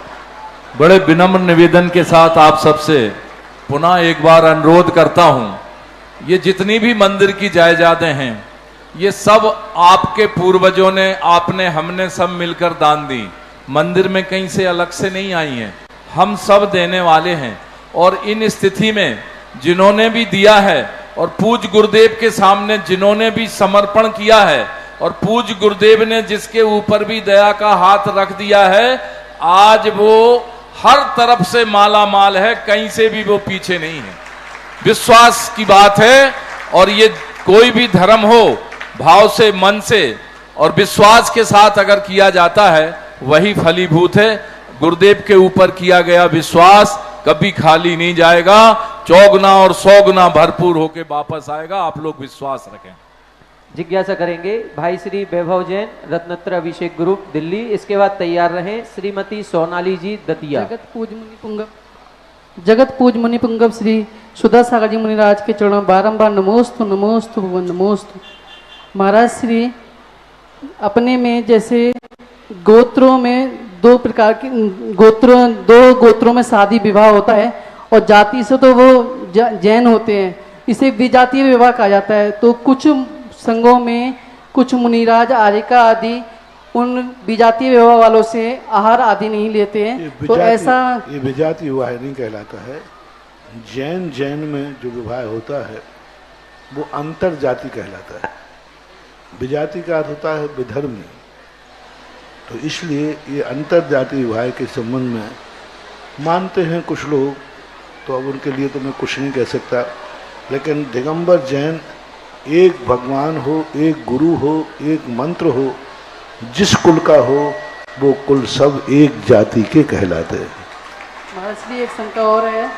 बड़े विनम्र निवेदन के साथ आप सबसे पुनः एक बार अनुरोध करता हूं, ये जितनी भी मंदिर की जायदादें हैं, ये सब आपके पूर्वजों ने, आपने, हमने सब मिलकर दान दी। मंदिर में कहीं से अलग से नहीं आई हैं, हम सब देने वाले हैं। और इन स्थिति में जिन्होंने भी दिया है और पूज्य गुरुदेव के सामने जिन्होंने भी समर्पण किया है, और पूज्य गुरुदेव ने जिसके ऊपर भी दया का हाथ रख दिया है, आज वो हर तरफ से माला माल है, कहीं से भी वो पीछे नहीं है। विश्वास की बात है, और ये कोई भी धर्म हो, भाव से, मन से और विश्वास के साथ अगर किया जाता है, वही फलीभूत है। गुरुदेव के ऊपर किया गया विश्वास कभी खाली नहीं जाएगा, चौगुना और सौगुना भरपूर होके वापस आएगा। आप लोग विश्वास रखें। जिज्ञासा करेंगे भाई श्री वैभव जैन, रत्नत्र अभिषेक ग्रुप, दिल्ली। इसके बाद तैयार रहें श्रीमती सोनाली जी दतिया। जगत पूज मुनि पुंगव श्री सुधा सागर जी मुनिराज के चरणों बारंबार नमोस्तु नमोस्तु नमोस्तु। महाराज श्री अपने में जैसे गोत्रों में दो प्रकार की दो गोत्रों में शादी विवाह होता है, और जाति से तो वो जैन होते हैं, इसे विजातीय विवाह कहा जाता है। तो कुछ संघों में कुछ मुनिराज, आर्यिका आदि उन विजातीय विवाह वालों से आहार आदि नहीं लेते हैं, तो ऐसा ये विजातीय विवाह नहीं कहलाता है। जैन में जो विवाह होता है वो अंतर जाति कहलाता है। विजाति का अर्थ होता है विधर्मी। तो इसलिए ये अंतर जाति विवाह के संबंध में मानते हैं कुछ लोग, तो अब उनके लिए तो मैं कुछ नहीं कह सकता। लेकिन दिगंबर जैन एक भगवान हो, एक गुरु हो, एक मंत्र हो, जिस कुल का हो वो कुल सब एक जाति के कहलाते हैं। महाराज एक शंका और है।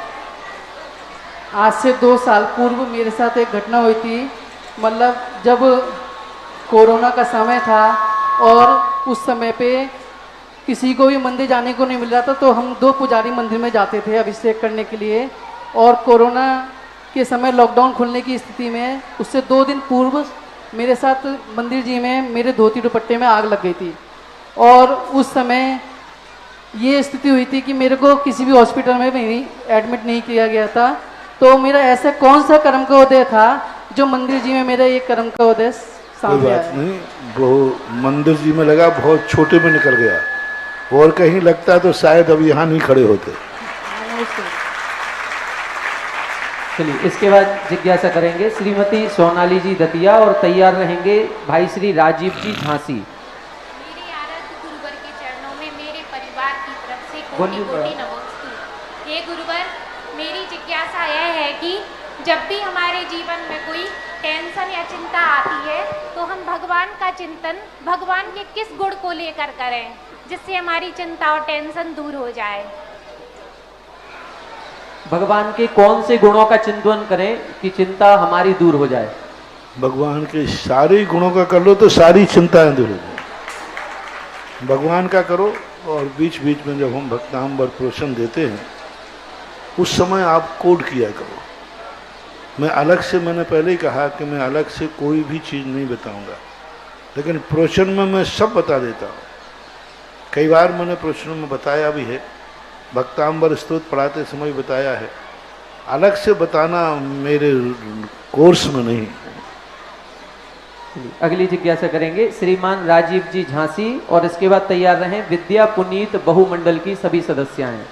आज से 2 साल पूर्व मेरे साथ एक घटना हुई थी। मतलब जब कोरोना का समय था और उस समय पे किसी को भी मंदिर जाने को नहीं मिल रहा था, तो हम 2 पुजारी मंदिर में जाते थे अभिषेक करने के लिए। और कोरोना के समय लॉकडाउन खुलने की स्थिति में उससे 2 दिन पूर्व मेरे साथ मंदिर जी में मेरे धोती दुपट्टे में आग लग गई थी। और उस समय ये स्थिति हुई थी कि मेरे को किसी भी हॉस्पिटल में भी एडमिट नहीं किया गया था। तो मेरा ऐसा कौन सा कर्म का उदय था जो मंदिर जी में मेरा ये कर्म का उदय कोई सामने बात आया? नहीं, वो मंदिर जी में लगा, बहुत छोटे में निकल गया, और कहीं लगता तो शायद अब यहाँ नहीं खड़े होते। चलिए, इसके बाद जिज्ञासा करेंगे श्रीमती सोनाली जी दतिया और तैयार रहेंगे भाई श्री राजीव जी झांसी। मेरे आराध्य गुरुवर के चरणों में मेरे परिवार की तरफ से कोटि कोटि नमस्ते। हे गुरुवर, मेरी जिज्ञासा यह है कि जब भी हमारे जीवन में कोई टेंशन या चिंता आती है तो हम भगवान का चिंतन भगवान के किस गुण को लेकर करें जिससे हमारी चिंता और टेंशन दूर हो जाए? भगवान के कौन से गुणों का चिंतन करें कि चिंता हमारी दूर हो जाए? भगवान के सारे गुणों का कर लो तो सारी चिंताएं दूर हो जाए। भगवान का करो, और बीच बीच में जब हम भक्तांबर प्रवचन देते हैं उस समय आप कोड किया करो। मैं अलग से, मैंने पहले ही कहा कि मैं अलग से कोई भी चीज़ नहीं बताऊंगा, लेकिन प्रवचन में मैं सब बता देता हूँ। कई बार मैंने प्रवचनों में बताया भी है, भक्तांबर स्तोत्र पढ़ाते समय बताया है। अलग से बताना मेरे कोर्स में नहीं। अगली जिज्ञासा करेंगे श्रीमान राजीव जी झांसी और इसके बाद तैयार रहें विद्या पुनीत बहुमंडल की सभी सदस्याएं।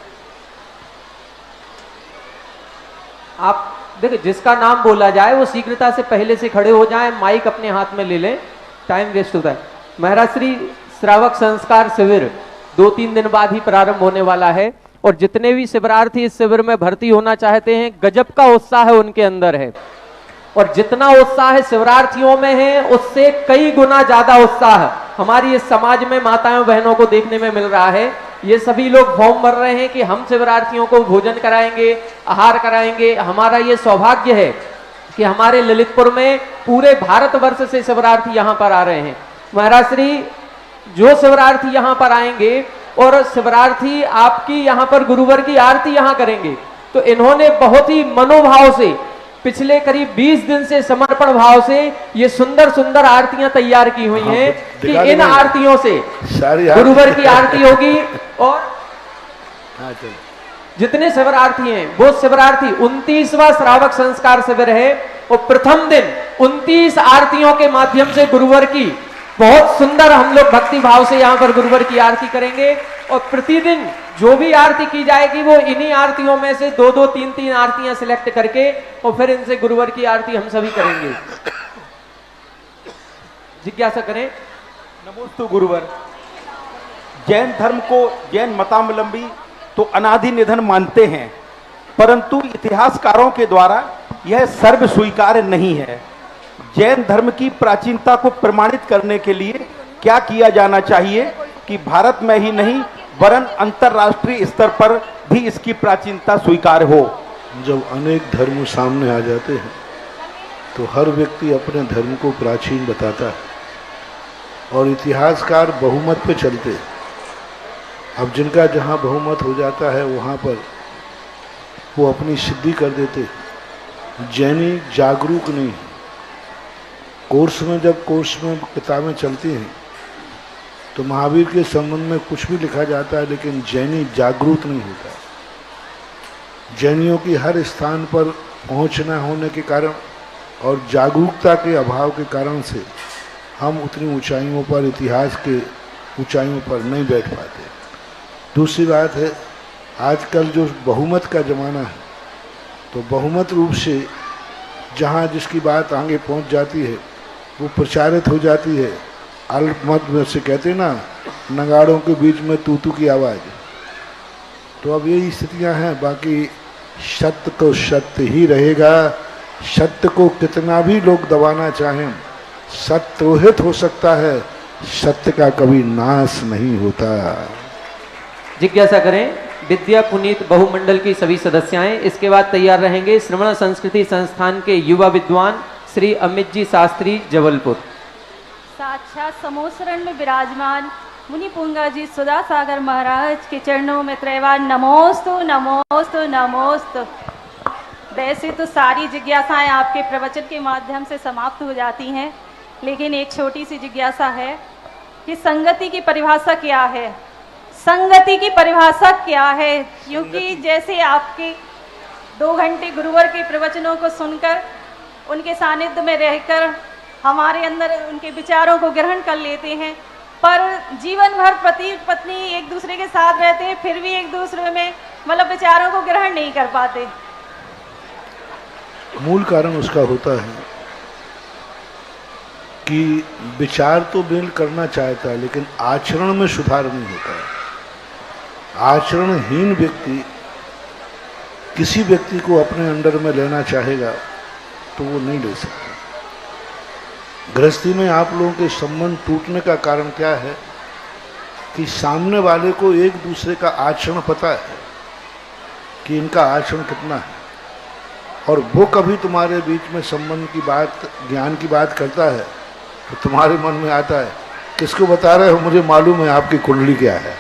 आप देखो, जिसका नाम बोला जाए वो शीघ्रता से पहले से खड़े हो जाएं, माइक अपने हाथ में ले लें, टाइम वेस्ट होता है। महाराज श्री श्रावक संस्कार शिविर 2-3 दिन बाद ही प्रारंभ होने वाला है और जितने भी शिविरार्थी इस शिविर में भर्ती होना चाहते हैं, गजब का उत्साह उनके अंदर है। और जितना उत्साह शिविरार्थियों में है उससे कई गुना ज्यादा उत्साह हमारी इस समाज में माताओं बहनों को देखने में मिल रहा है। ये सभी लोग फॉर्म भर रहे हैं कि हम शिविरार्थियों को भोजन कराएंगे, आहार कराएंगे। हमारा ये सौभाग्य है कि हमारे ललितपुर में पूरे भारतवर्ष से शिविरार्थी यहाँ पर आ रहे हैं। महाराज श्री जो शिविरार्थी यहाँ पर आएंगे और शिविरार्थी आपकी यहाँ पर गुरुवर की आरती यहाँ करेंगे, तो इन्होंने बहुत ही मनोभाव से पिछले करीब 20 दिन से समर्पण भाव से ये सुंदर सुंदर आरतियां तैयार की हुई हैं कि इन आरतियों से गुरुवर की आरती होगी। और जितने शिविरार्थी हैं वो शिविरार्थी 29वां श्रावक संस्कार शिविर है और प्रथम दिन 29 आरतियों के माध्यम से गुरुवर की बहुत सुंदर हम लोग भक्ति भाव से यहाँ पर गुरुवर की आरती करेंगे। और प्रतिदिन जो भी आरती की जाएगी वो इन्हीं आरतियों में से 2-2, 3-3 आरतियां सिलेक्ट करके और फिर इनसे गुरुवर की आरती हम सभी करेंगे। जिज्ञासा करें। नमोस्तु गुरुवर। जैन धर्म को जैन मतावलंबी तो अनादि निधन मानते हैं, परंतु इतिहासकारों के द्वारा यह सर्व स्वीकार्य नहीं है। जैन धर्म की प्राचीनता को प्रमाणित करने के लिए क्या किया जाना चाहिए कि भारत में ही नहीं वरन अंतरराष्ट्रीय स्तर पर भी इसकी प्राचीनता स्वीकार हो? जब अनेक धर्म सामने आ जाते हैं तो हर व्यक्ति अपने धर्म को प्राचीन बताता है और इतिहासकार बहुमत पे चलते हैं। अब जिनका जहाँ बहुमत हो जाता है वहाँ पर वो अपनी सिद्धि कर देते। जैनी जागरूक नहीं। कोर्स में जब किताबें चलती हैं तो महावीर के संबंध में कुछ भी लिखा जाता है, लेकिन जैनी जागरूक नहीं होता। जैनियों की हर स्थान पर पहुँच न होने के कारण और जागरूकता के अभाव के कारण से हम उतनी ऊंचाइयों पर, इतिहास के ऊंचाइयों पर नहीं बैठ पाते। दूसरी बात है, आजकल जो बहुमत का ज़माना है तो बहुमत रूप से जहाँ जिसकी बात आगे पहुँच जाती है वो प्रचारित हो जाती है। अल्पमत में से कहते ना, नगाड़ों के बीच में तूतू की आवाज़। तो अब यही स्थितियां हैं। बाकी सत्य तो सत्य ही रहेगा। सत्य को कितना भी लोग दबाना चाहें, सत्य रोहित हो सकता है, सत्य का कभी नाश नहीं होता। जिज्ञासा करें विद्या पुनीत बहुमंडल की सभी सदस्याएं। इसके बाद तैयार रहेंगे श्रवण संस्कृति संस्थान के युवा विद्वान श्री अमित जी शास्त्री जबलपुर। साक्षात समोसरण में विराजमान मुनि पुंगा जी सुधा सागर महाराज के चरणों में त्रैवार नमोस्तु नमोस्तु नमोस्तु। वैसे तो सारी जिज्ञासाएं आपके प्रवचन के माध्यम से समाप्त हो जाती हैं, लेकिन एक छोटी सी जिज्ञासा है कि संगति की परिभाषा क्या है? संगति की परिभाषा क्या है? क्योंकि जैसे आपके 2 घंटे गुरुवर के प्रवचनों को सुनकर उनके सानिध्य में रहकर हमारे अंदर उनके विचारों को ग्रहण कर लेते हैं, पर जीवन भर पति पत्नी एक दूसरे के साथ रहते हैं, फिर भी एक दूसरे में मतलब विचारों को ग्रहण नहीं कर पाते। मूल कारण उसका होता है कि विचार तो मेल करना चाहता है, लेकिन आचरण में सुधार नहीं होता है। आचरणहीन व्यक्ति किसी व्यक्ति को अपने अंडर में लेना चाहेगा तो वो नहीं ले सकता। गृहस्थी में आप लोगों के संबंध टूटने का कारण क्या है कि सामने वाले को एक दूसरे का आचरण पता है कि इनका आचरण कितना है, और वो कभी तुम्हारे बीच में संबंध की बात, ज्ञान की बात करता है तो तुम्हारे मन में आता है किसको बता रहे हो, मुझे मालूम है आपकी कुंडली क्या है।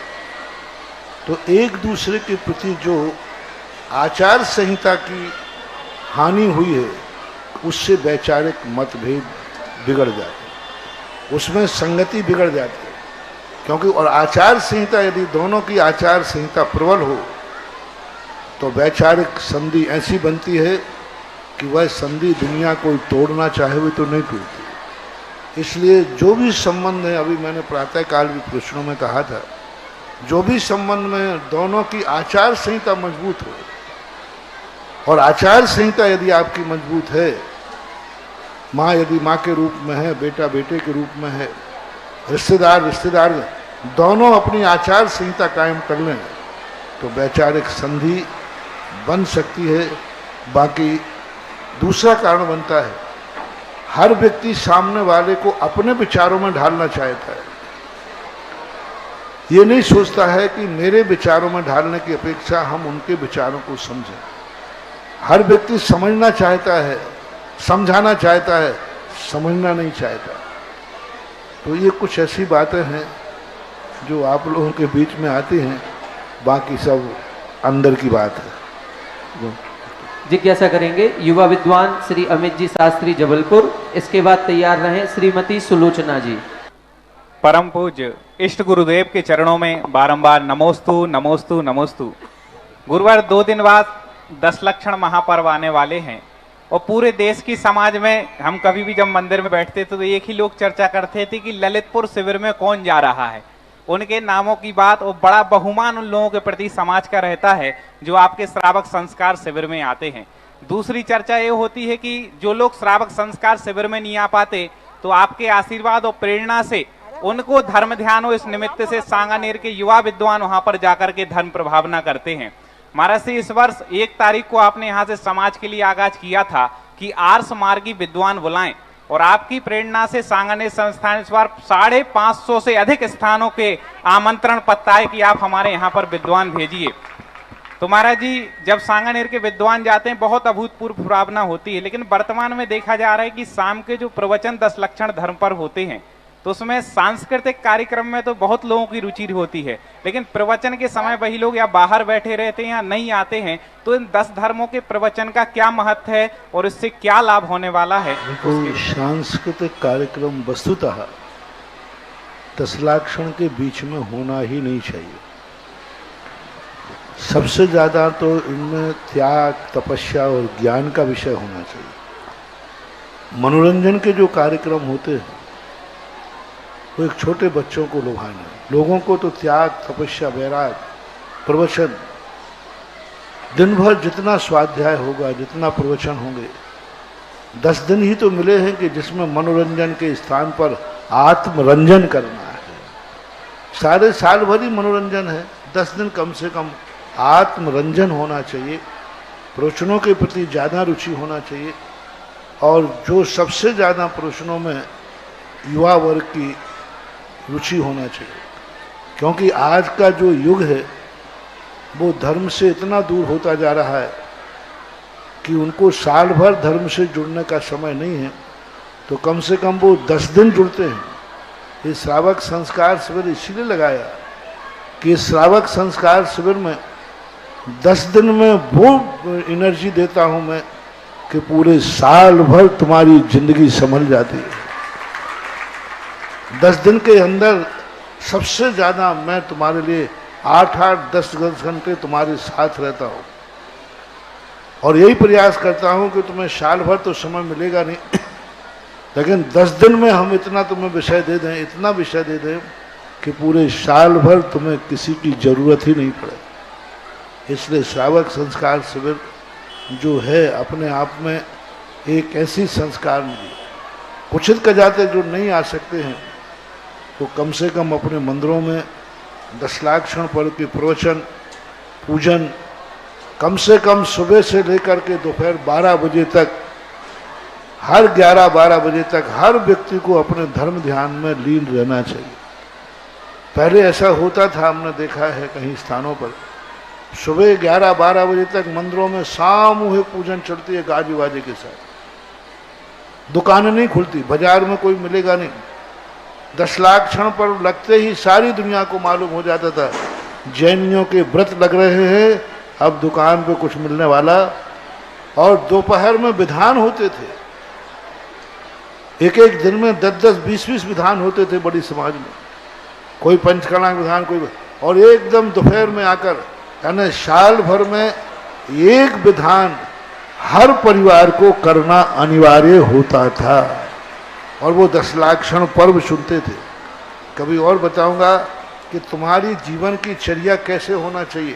तो एक दूसरे के प्रति जो आचार संहिता की हानि हुई है उससे वैचारिक मतभेद बिगड़ जाते हैं, उसमें संगति बिगड़ जाती है। क्योंकि और आचार संहिता, यदि दोनों की आचार संहिता प्रबल हो तो वैचारिक संधि ऐसी बनती है कि वह संधि दुनिया कोई तोड़ना चाहे हुए तो नहीं टूटती। इसलिए जो भी संबंध है, अभी मैंने प्रातःकाल भी प्रश्नों में कहा था, जो भी संबंध में दोनों की आचार संहिता मजबूत हो, और आचार संहिता यदि आपकी मजबूत है, माँ यदि माँ के रूप में है, बेटा बेटे के रूप में है, रिश्तेदार रिश्तेदार, दोनों अपनी आचार संहिता कायम कर लें तो वैचारिक संधि बन सकती है। बाकी दूसरा कारण बनता है, हर व्यक्ति सामने वाले को अपने विचारों में ढालना चाहता है। ये नहीं सोचता है कि मेरे विचारों में ढालने की अपेक्षा हम उनके विचारों को समझें। हर व्यक्ति समझना चाहता है, समझाना चाहता है, समझना नहीं चाहता। तो ये कुछ ऐसी बातें हैं जो आप लोगों के बीच में आती हैं, बाकी सब अंदर की बात है। जिज्ञासा करेंगे युवा विद्वान श्री अमित जी शास्त्री जबलपुर, इसके बाद तैयार रहें श्रीमती सुलोचना जी। परम पूज्य इष्ट गुरुदेव के चरणों में बारंबार नमोस्तु नमोस्तु नमोस्तु। गुरुवार 2 दिन बाद 10 लक्षण महापर्व आने वाले हैं, और पूरे देश की समाज में हम कभी भी जब मंदिर में बैठते थे तो एक ही लोग चर्चा करते थे कि ललितपुर शिविर में कौन जा रहा है, उनके नामों की बात, और बड़ा बहुमान उन लोगों के प्रति समाज का रहता है जो आपके श्रावक संस्कार शिविर में आते हैं। दूसरी चर्चा ये होती है कि जो लोग श्रावक संस्कार शिविर में नहीं आ पाते तो आपके आशीर्वाद और प्रेरणा से उनको धर्म ध्यान हो, इस निमित्त से सांगानेर के युवा विद्वान वहां पर जाकर के धर्म प्रभावना करते हैं। महाराज से इस वर्ष 1 तारीख को आपने यहाँ से समाज के लिए आगाज किया था कि आर्ष मार्गी विद्वान बुलाएं, और आपकी प्रेरणा से सांगानेर संस्थान इस बार 550 से अधिक स्थानों के आमंत्रण पत्र आए कि आप हमारे यहाँ पर विद्वान भेजिए। तो महाराज जी, जब सांगानेर के विद्वान जाते हैं बहुत अभूतपूर्व भावना होती है, लेकिन वर्तमान में देखा जा रहा है कि शाम के जो प्रवचन 10 लक्षण धर्म पर होते हैं तो उसमें सांस्कृतिक कार्यक्रम में तो बहुत लोगों की रुचि होती है, लेकिन प्रवचन के समय वही लोग या बाहर बैठे रहते हैं या नहीं आते हैं। तो इन 10 धर्मों के प्रवचन का क्या महत्व है और इससे क्या लाभ होने वाला है? सांस्कृतिक कार्यक्रम वस्तुतः 10 लक्षण के बीच में होना ही नहीं चाहिए। सबसे ज्यादा तो इनमें त्याग, तपस्या और ज्ञान का विषय होना चाहिए। मनोरंजन के जो कार्यक्रम होते हैं वो एक छोटे बच्चों को लुभाना, लोगों को तो त्याग, तपस्या, वैराग, प्रवचन, दिन भर जितना स्वाध्याय होगा, जितना प्रवचन होंगे, 10 दिन ही तो मिले हैं कि जिसमें मनोरंजन के स्थान पर आत्मरंजन करना है। सारे साल भर ही मनोरंजन है, 10 दिन कम से कम आत्मरंजन होना चाहिए, प्रवचनों के प्रति ज़्यादा रुचि होना चाहिए। और जो सबसे ज़्यादा प्रवचनों में युवा वर्ग की रुचि होना चाहिए, क्योंकि आज का जो युग है वो धर्म से इतना दूर होता जा रहा है कि उनको साल भर धर्म से जुड़ने का समय नहीं है, तो कम से कम वो 10 दिन जुड़ते हैं ये श्रावक संस्कार शिविर इसीलिए लगाया कि श्रावक संस्कार शिविर में 10 दिन में वो एनर्जी देता हूं मैं कि पूरे साल भर तुम्हारी जिंदगी संभल जाती है। 10 दिन के अंदर सबसे ज्यादा मैं तुम्हारे लिए 8-8, 10-10 घंटे तुम्हारे साथ रहता हूं और यही प्रयास करता हूं कि तुम्हें साल भर तो समय मिलेगा नहीं, लेकिन 10 दिन में हम इतना तुम्हें विषय दे दें, इतना विषय दे दें कि पूरे साल भर तुम्हें किसी की जरूरत ही नहीं पड़े। इसलिए श्रावक संस्कार शिविर जो है अपने आप में एक ऐसी संस्कार निधि। कुछित का जाते जो नहीं आ सकते हैं वो कम से कम अपने मंदिरों में 10 लाख क्षण पर्व के प्रवचन पूजन कम से कम सुबह से लेकर के दोपहर 12 बजे तक, हर 11-12 बजे तक हर व्यक्ति को अपने धर्म ध्यान में लीन रहना चाहिए। पहले ऐसा होता था, हमने देखा है कहीं स्थानों पर सुबह 11-12 बजे तक मंदिरों में सामूहिक पूजन चलती है गाजी वाजे के साथ। दुकानें नहीं खुलती, बाजार में कोई मिलेगा नहीं। 10 लाख क्षण पर लगते ही सारी दुनिया को मालूम हो जाता था जैनियों के व्रत लग रहे हैं, अब दुकान पे कुछ मिलने वाला। और दोपहर में विधान होते थे, एक एक दिन में 10-10, 20-20 विधान होते थे बड़ी समाज में, कोई पंचकर्णा विधान कोई, और एकदम दोपहर में आकर यानी साल भर में एक विधान हर परिवार को करना अनिवार्य होता था और वो 10 लाख क्षण पर्व सुनते थे। कभी और बताऊंगा कि तुम्हारी जीवन की चर्या कैसे होना चाहिए।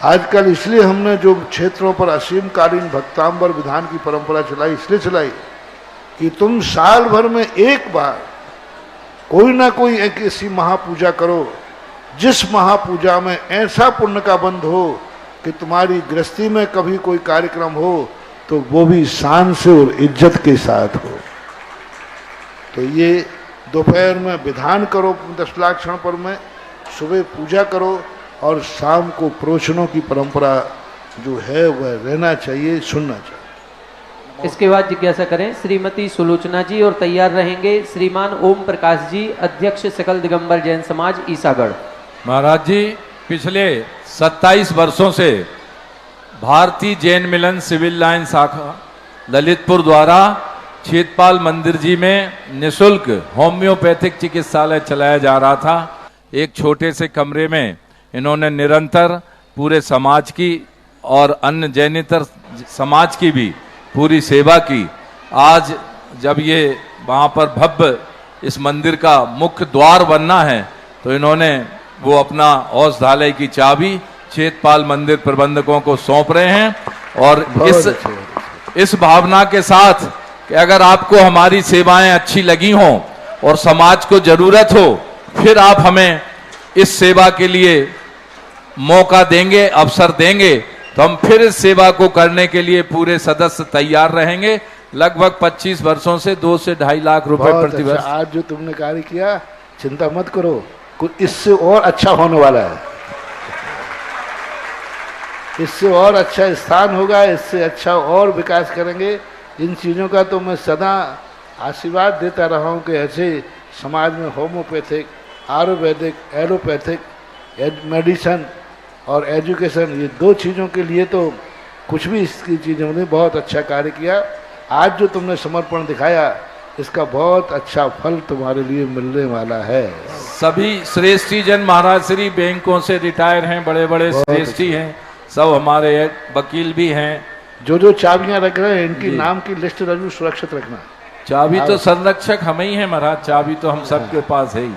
आजकल इसलिए हमने जो क्षेत्रों पर असीमकालीन भक्तांबर विधान की परंपरा चलाई, इसलिए चलाई कि तुम साल भर में एक बार कोई ना कोई एक ऐसी महापूजा करो जिस महापूजा में ऐसा पुण्य का बंध हो कि तुम्हारी गृहस्थी में कभी कोई कार्यक्रम हो तो वो भी शान से और इज्जत के साथ हो। तो ये दोपहर में विधान करो 10 लाख क्षण पर में, सुबह पूजा करो और शाम को प्रवचनों की परंपरा जो है वह रहना चाहिए, सुनना चाहिए। इसके बाद जिज्ञासा करें श्रीमती सुलोचना जी और तैयार रहेंगे श्रीमान ओम प्रकाश जी, अध्यक्ष सकल दिगंबर जैन समाज ईसागढ़। महाराज जी, पिछले 27 वर्षों से भारतीय जैन मिलन सिविल लाइन शाखा ललितपुर द्वारा क्षेत्रपाल मंदिर जी में निशुल्क होम्योपैथिक चिकित्सालय चलाया जा रहा था। एक छोटे से कमरे में इन्होंने निरंतर पूरे समाज की और अन्य जैनेतर समाज की भी पूरी सेवा की। आज जब ये वहाँ पर भव्य इस मंदिर का मुख्य द्वार बनना है तो इन्होंने वो अपना औषधालय की चाबी क्षेत्रपाल मंदिर प्रबंधकों को सौंप रहे हैं और इस भावना के साथ कि अगर आपको हमारी सेवाएं अच्छी लगी हों और समाज को जरूरत हो फिर आप हमें इस सेवा के लिए मौका देंगे, अवसर देंगे, तो हम फिर इस सेवा को करने के लिए पूरे सदस्य तैयार रहेंगे। लगभग 25 वर्षों से 2 से 2.5 लाख रुपए प्रति वर्ष। आज जो तुमने कार्य किया, चिंता मत करो, कुछ इससे और अच्छा होने वाला है, इससे और अच्छा स्थान होगा, इससे अच्छा और विकास करेंगे। इन चीज़ों का तो मैं सदा आशीर्वाद देता रहा हूँ कि ऐसे समाज में होम्योपैथिक, आयुर्वेदिक, एलोपैथिक, मेडिसन और एजुकेशन, ये 2 चीज़ों के लिए तो कुछ भी इसकी चीज़ों ने बहुत अच्छा कार्य किया। आज जो तुमने समर्पण दिखाया इसका बहुत अच्छा फल तुम्हारे लिए मिलने वाला है। सभी श्रेष्ठी जन महाराज श्री बैंकों से रिटायर हैं, बड़े बड़े श्रेष्ठी हैं, सब हमारे वकील भी हैं। जो चाबियां रख रहे हैं इनकी नाम की लिस्ट जरूर सुरक्षित रखना। चाबी तो संरक्षक हम ही हैं महाराज, चाबी तो हम सबके पास है ही।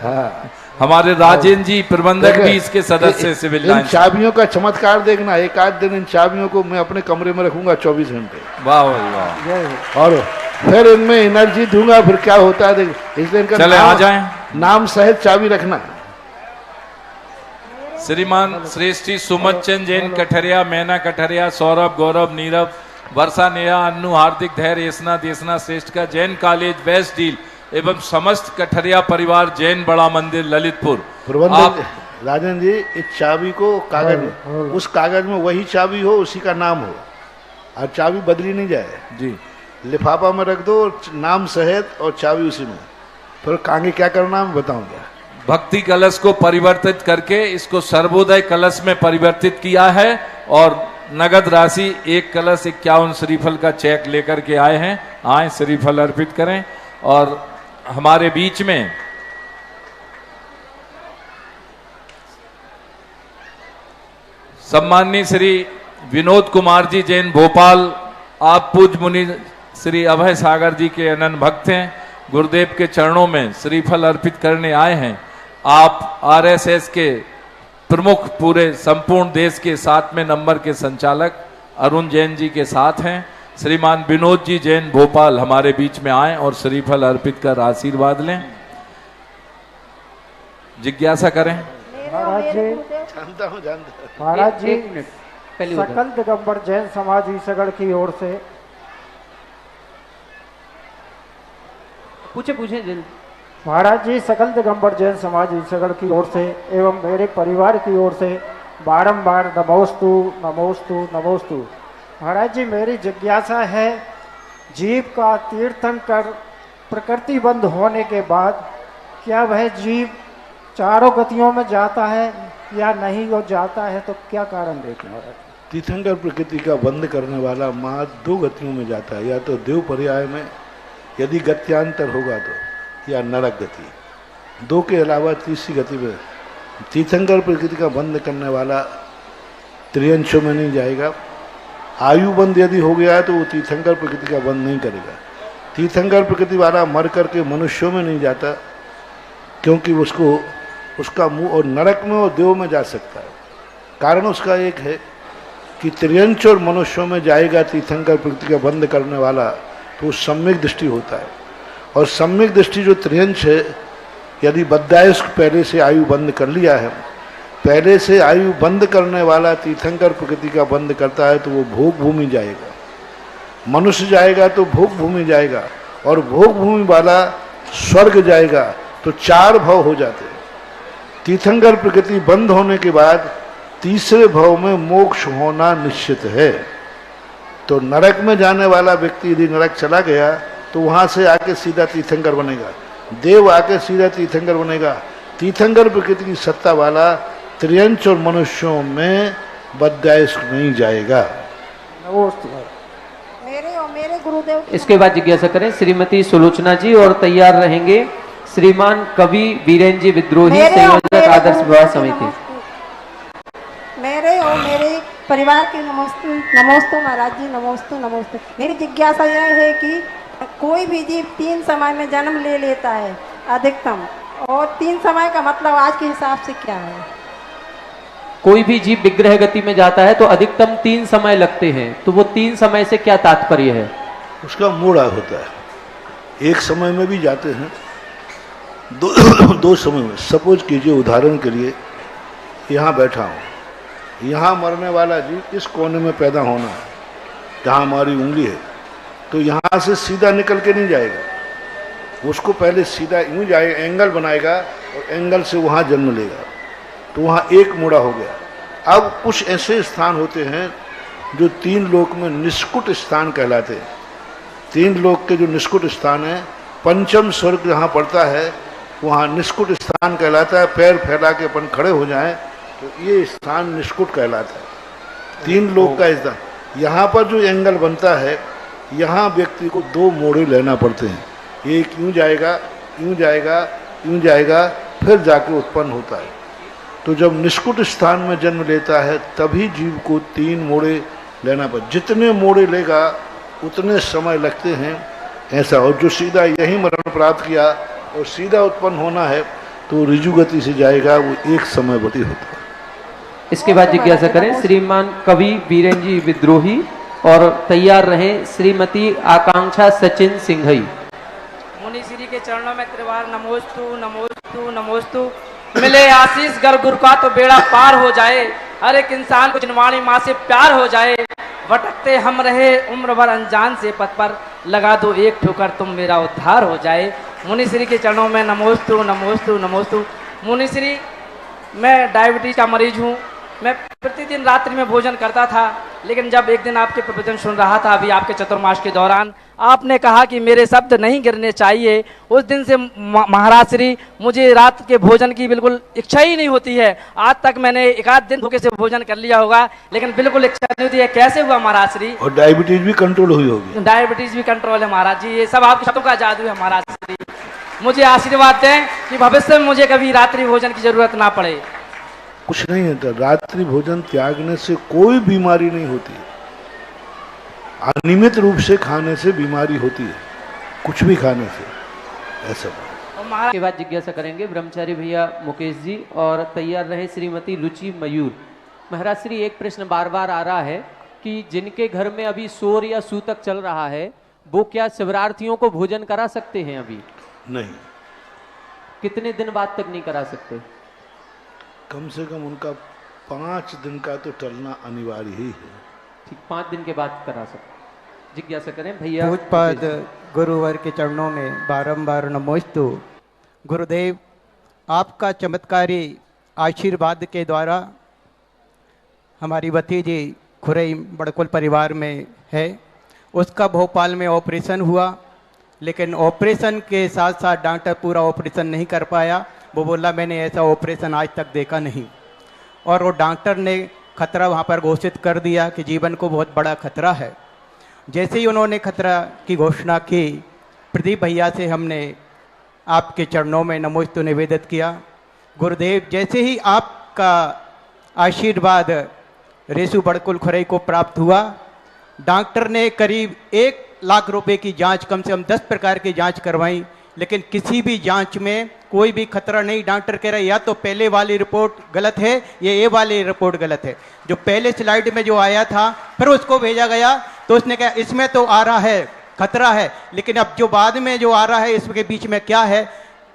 हाँ, हमारे राजेंद्र जी प्रबंधक भी इसके सदस्य सिविल लाइन। चाबियों का चमत्कार देखना, एक आध दिन इन चाबियों को मैं अपने कमरे में रखूंगा 24 घंटे। वाह वाह। और फिर इनमें एनर्जी दूंगा, फिर क्या होता है देख। इसलिए इनका चले आ जाएं, नाम सहित चाबी रखना। श्रीमान श्रेष्ठी सुमत चंद जैन कठरिया, मैना कठरिया, सौरभ, गौरव, नीरव, वर्षा, नेहा, अन्नू, हार्दिक, धैर्य, येसना, देसना श्रेष्ठ का जैन कॉलेज वेस्ट डील एवं समस्त कठरिया परिवार जैन बड़ा मंदिर ललितपुर। प्रबंधक राजन जी, इस चाबी को कागज में, उस कागज में वही चाबी हो, उसी का नाम हो और चाबी बदली नहीं जाए जी। लिफाफा में रख दो और नाम सहित और चाबी उसी में, फिर आगे क्या करना मैं बताऊंगा। भक्ति कलश को परिवर्तित करके इसको सर्वोदय कलश में परिवर्तित किया है और नगद राशि 1 कलश 51 श्रीफल का चेक लेकर के आए हैं। आए श्रीफल अर्पित करें। और हमारे बीच में सम्माननीय श्री विनोद कुमार जी जैन भोपाल, आप पूज्य मुनि श्री अभय सागर जी के अनन्य भक्त हैं। गुरुदेव के चरणों में श्रीफल अर्पित करने आए हैं। आप आरएसएस के प्रमुख, पूरे संपूर्ण देश के 7वें नंबर के संचालक अरुण जैन जी के साथ हैं। श्रीमान विनोद जी जैन भोपाल हमारे बीच में आए और श्रीफल अर्पित कर आशीर्वाद लें। जिज्ञासा करें। महाराज जी, महाराज जी, सकल दिगंबर जैन समाज ईसगढ़ की ओर से पूछे महाराज जी, सकल दिगंबर जैन समाज ईसगढ़ की ओर से एवं मेरे परिवार की ओर से बारंबार नमोस्तु नमोस्तु नमोस्तु। महाराज जी, मेरी जिज्ञासा है, जीव का तीर्थंकर प्रकृति बंद होने के बाद क्या वह जीव चारों गतियों में जाता है या नहीं, और जाता है तो क्या कारण देते हैं? तीर्थंकर प्रकृति का बंद करने वाला माँ 2 गतियों में जाता है, या तो देव पर्याय में यदि गत्यांतर होगा तो, या नरक गति। 2 के अलावा तीसरी गति में तीर्थंकर प्रकृति का बंद करने वाला त्रियंशों में नहीं जाएगा। आयु बंद यदि हो गया है तो वो तीर्थंकर प्रकृति का बंद नहीं करेगा। तीर्थंकर प्रकृति वाला मर करके मनुष्यों में नहीं जाता, क्योंकि उसको उसका मुंह और नरक में और देव में जा सकता है। कारण उसका एक है कि त्रियंश और मनुष्यों में जाएगा तीर्थंकर प्रकृति का बंद करने वाला, तो सम्यक दृष्टि होता है। और सम्यक दृष्टि जो त्रियंश है, यदि बद्धायुष पहले से आयु बंद कर लिया है, पहले से आयु बंद करने वाला तीर्थंकर प्रकृति का बंद करता है, तो वो भोग भूमि जाएगा। मनुष्य जाएगा तो भोग भूमि जाएगा, और भोग भूमि वाला स्वर्ग जाएगा, तो 4 भव हो जाते हैं। तीर्थंकर प्रकृति बंद होने के बाद तीसरे भव में मोक्ष होना निश्चित है। तो नरक में जाने वाला व्यक्ति यदि नरक चला गया तो वहां से आके सीधा तीर्थंकर बनेगा, देव आके सीधा तीर्थंकर बनेगा। तीर्थंकर प्रकृति की सत्ता वाला त्रियंश और मनुष्यों में बद्धायुष नहीं जाएगा। मेरे गुरुदेव। इसके बाद जिज्ञासा करें श्रीमती सुलोचना जी, और तैयार रहेंगे श्रीमान कवि वीरेन जी विद्रोही, संयोजक आदर्श विवाह समिति। मेरे और मेरे परिवार के नमोस्तु नमोस्तु महाराज जी, नमोस्तु नमोस्तु। मेरी जिज्ञासा यह है कि कोई भी जीव 3 समय में जन्म ले लेता है अधिकतम, और 3 समय का मतलब आज के हिसाब से क्या है? कोई भी जीव विग्रह गति में जाता है तो अधिकतम 3 समय लगते हैं, तो वो 3 समय से क्या तात्पर्य है? उसका मोड़ा होता है। एक समय में भी जाते हैं, दो समय में। सपोज कीजिए, उदाहरण के लिए यहाँ बैठा हूँ, यहाँ मरने वाला जीव इस कोने में पैदा होना है जहाँ हमारी उंगली है, तो यहाँ से सीधा निकल के नहीं जाएगा, उसको पहले सीधा यूँ जाएगा, एंगल बनाएगा और एंगल से वहाँ जन्म लेगा, तो वहाँ एक मोड़ा हो गया। अब कुछ ऐसे स्थान होते हैं जो 3 लोक में निष्कुट स्थान कहलाते हैं। 3 लोक के जो निष्कुट स्थान है, पंचम स्वर्ग जहाँ पड़ता है वहाँ निष्कुट स्थान कहलाता है। पैर फैला के अपन खड़े हो जाएं तो ये स्थान निष्कुट कहलाता है। 3 लोक का स्थान। यहाँ पर जो एंगल बनता है, यहाँ व्यक्ति को 2 मोड़े लेना पड़ते हैं। एक यूँ जाएगा, यूँ जाएगा, यूँ जाएगा, फिर जाके उत्पन्न होता है। तो जब निष्कुट स्थान में जन्म लेता है तभी जीव को 3 मोड़े लेना पड़ता। जितने मोड़े लेगा उतने समय लगते हैं ऐसा। और जो सीधा यही मरण प्राप्त किया और सीधा उत्पन्न होना है तो ऋजु गति से जाएगा, वो एक समय गति होता है। इसके बाद जिज्ञासा करें श्रीमान कवि वीरेन जी विद्रोही, और तैयार रहें श्रीमती आकांक्षा सचिन सिंघई। मुनि श्री के चरणों में त्रिवार नमोस्तु नमोस्तु नमोस्तु। मिले आशीष गर गुरु का तो बेड़ा पार हो जाए, हर एक इंसान को जिनवाणी माँ से प्यार हो जाए। भटकते हम रहे उम्र भर अनजान से पथ पर, लगा दो एक ठोकर तुम मेरा उद्धार हो जाए। मुनि श्री के चरणों में नमोस्तु नमोस्तु नमोस्तु। मुनि श्री, मैं डायबिटीज का मरीज हूँ। मैं प्रतिदिन रात्रि में भोजन करता था, लेकिन जब एक दिन आपके प्रवचन सुन रहा था अभी आपके चतुर्मास के दौरान, आपने कहा कि मेरे शब्द नहीं गिरने चाहिए। उस दिन से महाराज श्री मुझे रात के भोजन की बिल्कुल इच्छा ही नहीं होती है। आज तक मैंने एक आध दिन भूखे से भोजन कर लिया होगा, लेकिन बिल्कुल इच्छा नहीं होती है। कैसे हुआ महाराज श्री? और डायबिटीज भी कंट्रोल हुई होगी। डायबिटीज भी कंट्रोल है महाराज जी। ये सब आपके शब्दों का जादू है महाराज श्री। मुझे आशीर्वाद दें कि भविष्य में मुझे कभी रात्रि भोजन की जरूरत ना पड़े। कुछ नहीं होता, रात्रि भोजन त्यागने से कोई बीमारी नहीं होती है। अनियमित रूप से खाने से बीमारी होती है, कुछ भी खाने से ऐसा। के बाद जिज्ञासा करेंगे ब्रह्मचारी भैया मुकेश जी, और तैयार रहे श्रीमती रुचि मयूर। महाराज श्री, एक प्रश्न बार बार आ रहा है कि जिनके घर में अभी सोर या सूतक चल रहा है वो क्या शिवरार्थियों को भोजन करा सकते हैं? अभी नहीं। कितने दिन बाद तक नहीं करा सकते? कम से कम उनका 5 दिन का तो टलना अनिवार्य ही है। ठीक, 5 दिन के बाद करा सकते। जिज्ञासा करें भैया। पूज्यपाद गुरुवर के चरणों में बारंबार नमोस्तु। गुरुदेव, आपका चमत्कारी आशीर्वाद के द्वारा हमारी भतीजी खुरई बड़कुल परिवार में है, उसका भोपाल में ऑपरेशन हुआ, लेकिन ऑपरेशन के साथ साथ डॉक्टर पूरा ऑपरेशन नहीं कर पाया। वो बोला मैंने ऐसा ऑपरेशन आज तक देखा नहीं, और वो डॉक्टर ने खतरा वहाँ पर घोषित कर दिया कि जीवन को बहुत बड़ा खतरा है। जैसे ही उन्होंने खतरा की घोषणा की, प्रदीप भैया से हमने आपके चरणों में नमोस्तु निवेदित किया। गुरुदेव, जैसे ही आपका आशीर्वाद रेसु बड़कुल खुरई को प्राप्त हुआ, डॉक्टर ने करीब 1 लाख रुपए की जांच, कम से कम 10 प्रकार की जांच करवाई, लेकिन किसी भी जांच में कोई भी खतरा नहीं। डॉक्टर कह रहा है या तो पहले वाली रिपोर्ट गलत है या ये वाली रिपोर्ट गलत है। जो पहले स्लाइड में जो आया था फिर उसको भेजा गया तो उसने कहा इसमें तो आ रहा है खतरा है, लेकिन अब जो बाद में जो आ रहा है इसके बीच में क्या है।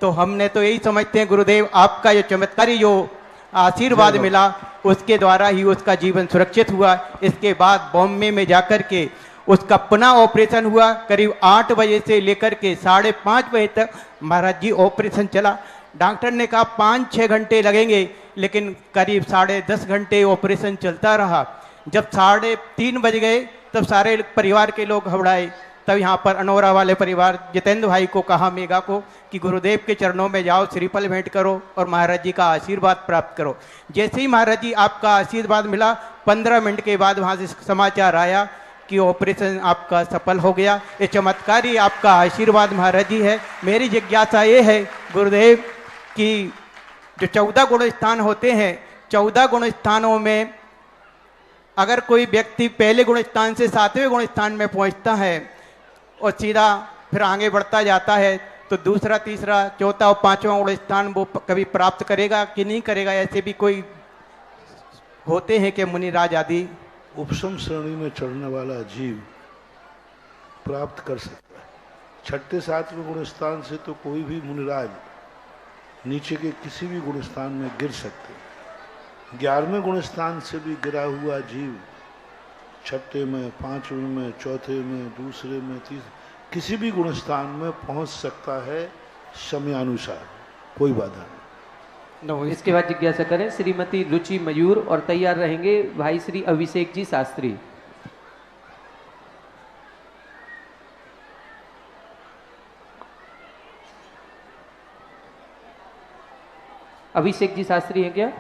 तो हमने तो यही समझते हैं गुरुदेव, आपका जो चमत्कारी जो आशीर्वाद मिला उसके द्वारा ही उसका जीवन सुरक्षित हुआ। इसके बाद बॉम्बे में जाकर के उसका पुनः ऑपरेशन हुआ। करीब 8 बजे से लेकर के 5:30 बजे तक महाराज जी ऑपरेशन चला। डॉक्टर ने कहा 5-6 घंटे लगेंगे, लेकिन करीब 10.5 घंटे ऑपरेशन चलता रहा। जब 3:30 बज गए तब सारे परिवार के लोग घबराए। तब यहाँ पर अनोरा वाले परिवार जितेंद्र भाई को कहा, मेघा को, कि गुरुदेव के चरणों में जाओ, श्रीफल भेंट करो और महाराज जी का आशीर्वाद प्राप्त करो। जैसे ही महाराज जी आपका आशीर्वाद मिला, 15 मिनट के बाद वहाँ से समाचार आया कि ऑपरेशन आपका सफल हो गया। ये चमत्कारी आपका आशीर्वाद महाराज जी है। मेरी जिज्ञासा ये है गुरुदेव कि जो 14 गुण स्थान होते हैं, 14 गुण स्थानों में अगर कोई व्यक्ति पहले गुण स्थान से 7वें गुण स्थान में पहुंचता है और सीधा फिर आगे बढ़ता जाता है, तो दूसरा, तीसरा, चौथा और 5वां गुण स्थान वो कभी प्राप्त करेगा कि नहीं करेगा? ऐसे भी कोई होते हैं कि मुनिराज आदि? उपसम श्रेणी में चढ़ने वाला जीव प्राप्त कर सकता है। 6-7वें गुण स्थान से तो कोई भी मुनिराज नीचे के किसी भी गुण स्थान में गिर सकते हैं। 11वें गुण स्थान से भी गिरा हुआ जीव 6ठे में, 5वें में, चौथे में, दूसरे में, तीसरे, किसी भी गुण स्थान में पहुंच सकता है समयानुसार, कोई बाधा नहीं। इसके बाद जिज्ञासा करें श्रीमती रुचि मयूर, और तैयार रहेंगे भाई श्री अभिषेक जी शास्त्री। अभिषेक जी शास्त्री हैं क्या?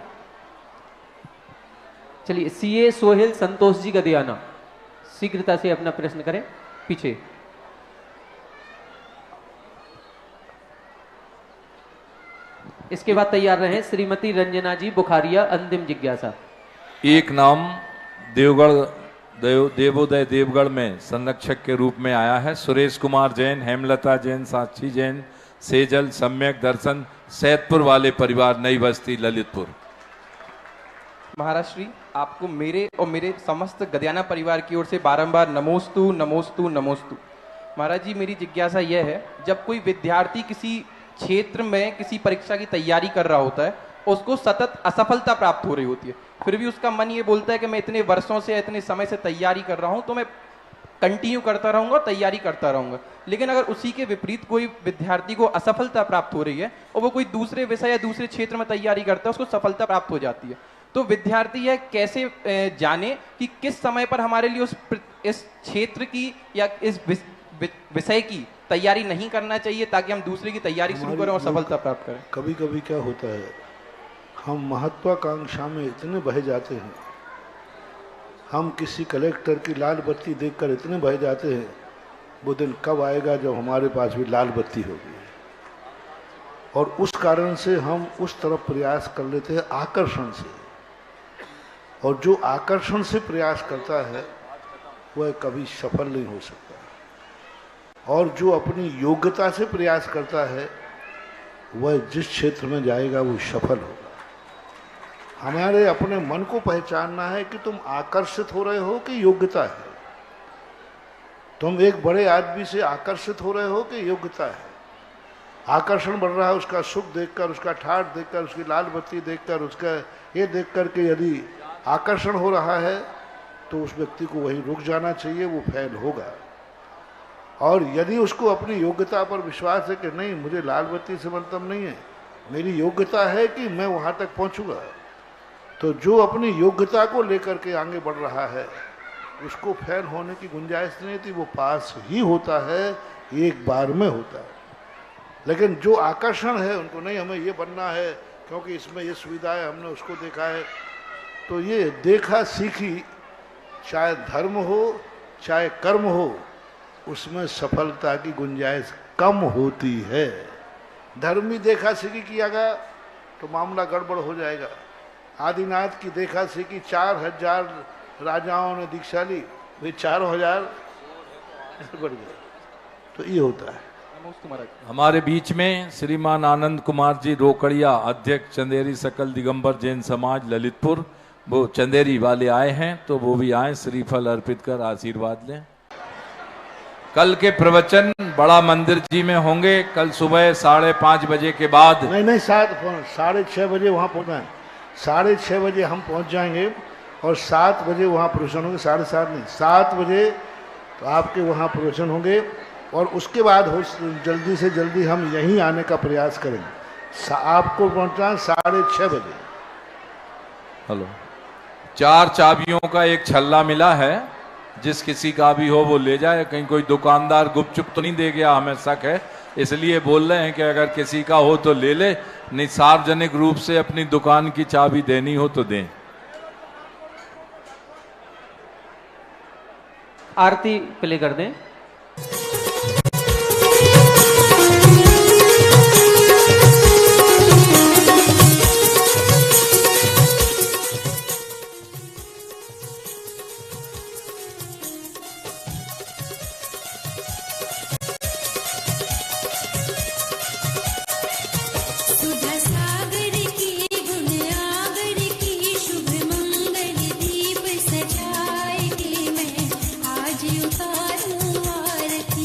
चलिए, सीए सोहेल संतोष जी गदियाना शीघ्रता से अपना प्रश्न करें। पीछे इसके बाद तैयार रहे श्रीमती रंजना जी बुखारिया। अंतिम जिज्ञासा। एक नाम देवोदय देवगढ़ में संरक्षक के रूप में आया है। सुरेश कुमार जैन, हेमलता जैन, साक्षी जैन, सेजल, सम्यक दर्शन, सैदपुर वाले परिवार, नई बस्ती, ललितपुर। महाराज श्री, आपको मेरे और मेरे समस्त गदियाना परिवार की ओर से बारंबार नमोस्तु नमोस्तु नमोस्तु। महाराज जी, मेरी जिज्ञासा यह है, जब कोई विद्यार्थी किसी क्षेत्र में किसी परीक्षा की तैयारी कर रहा होता है, उसको सतत असफलता प्राप्त हो रही होती है, फिर भी उसका मन ये बोलता है कि मैं इतने वर्षों से, इतने समय से तैयारी कर रहा हूं, तो मैं कंटिन्यू करता रहूंगा, तैयारी करता रहूंगा। लेकिन अगर उसी के विपरीत कोई विद्यार्थी को असफलता प्राप्त हो रही है और वो कोई दूसरे विषय या दूसरे क्षेत्र में तैयारी करता है, उसको सफलता प्राप्त हो जाती है, तो विद्यार्थी यह कैसे जाने कि किस समय पर हमारे लिए इस क्षेत्र की या इस विषय की तैयारी नहीं करना चाहिए, ताकि हम दूसरे की तैयारी शुरू करें और सफलता प्राप्त करें। कभी कभी क्या होता है, हम महत्वाकांक्षा में इतने बह जाते हैं, हम किसी कलेक्टर की लाल बत्ती देखकर इतने बह जाते हैं, वो दिन कब आएगा जब हमारे पास भी लाल बत्ती होगी। और उस कारण से हम उस तरफ प्रयास कर लेते हैं आकर्षण से, और जो आकर्षण से प्रयास करता है वह कभी सफल नहीं हो सकता, और जो अपनी योग्यता से प्रयास करता है वह जिस क्षेत्र में जाएगा वो सफल होगा। हमारे अपने मन को पहचानना है कि तुम आकर्षित हो रहे हो कि योग्यता है, तुम एक बड़े आदमी से आकर्षित हो रहे हो कि योग्यता है। आकर्षण बढ़ रहा है उसका सुख देखकर, उसका ठाठ देखकर, उसकी लाल बत्ती देखकर, उसका ये देखकर के यदि आकर्षण हो रहा है तो उस व्यक्ति को वहीं रुक जाना चाहिए, वो फेल होगा। और यदि उसको अपनी योग्यता पर विश्वास है कि नहीं, मुझे लाल बत्ती से मतलब नहीं है, मेरी योग्यता है कि मैं वहाँ तक पहुँचूंगा, तो जो अपनी योग्यता को लेकर के आगे बढ़ रहा है उसको फेल होने की गुंजाइश नहीं होती, वो पास ही होता है, एक बार में होता है। लेकिन जो आकर्षण है उनको नहीं, हमें ये बनना है क्योंकि इसमें ये सुविधा है, हमने उसको देखा है, तो ये देखा सीखी चाहे धर्म हो चाहे कर्म हो, उसमें सफलता की गुंजाइश कम होती है। धर्मी देखा सीखी कियागा तो मामला गड़बड़ हो जाएगा। आदिनाथ की देखा सीखी 4000 राजाओं ने दीक्षा ली, वे 4000 बढ़ गए, तो ये होता है। हमारे बीच में श्रीमान आनंद कुमार जी रोकड़िया, अध्यक्ष चंदेरी सकल दिगंबर जैन समाज ललितपुर, वो चंदेरी वाले आए हैं, तो वो भी आए, श्रीफल अर्पित कर आशीर्वाद लें। कल के प्रवचन बड़ा मंदिर जी में होंगे, कल सुबह 5:30 बजे के बाद। नहीं 6:30 बजे वहाँ पहुँचना है, 6:30 बजे हम पहुँच जाएंगे और 7 बजे वहाँ प्रवचन होंगे, 7:30 नहीं 7 बजे तो आपके वहाँ प्रवचन होंगे, और उसके बाद हो जल्दी से जल्दी हम यहीं आने का प्रयास करेंगे। आपको पहुँचना 6:30 बजे। हेलो, 4 चाबियों का एक छल्ला मिला है, जिस किसी का भी हो वो ले जाए। कहीं कोई दुकानदार गुपचुप तो नहीं दे गया, हमें शक है, इसलिए बोल रहे हैं कि अगर किसी का हो तो ले ले, नहीं सार्वजनिक रूप से अपनी दुकान की चाबी देनी हो तो दें। आरती प्ले कर दें। उतारूं आरती।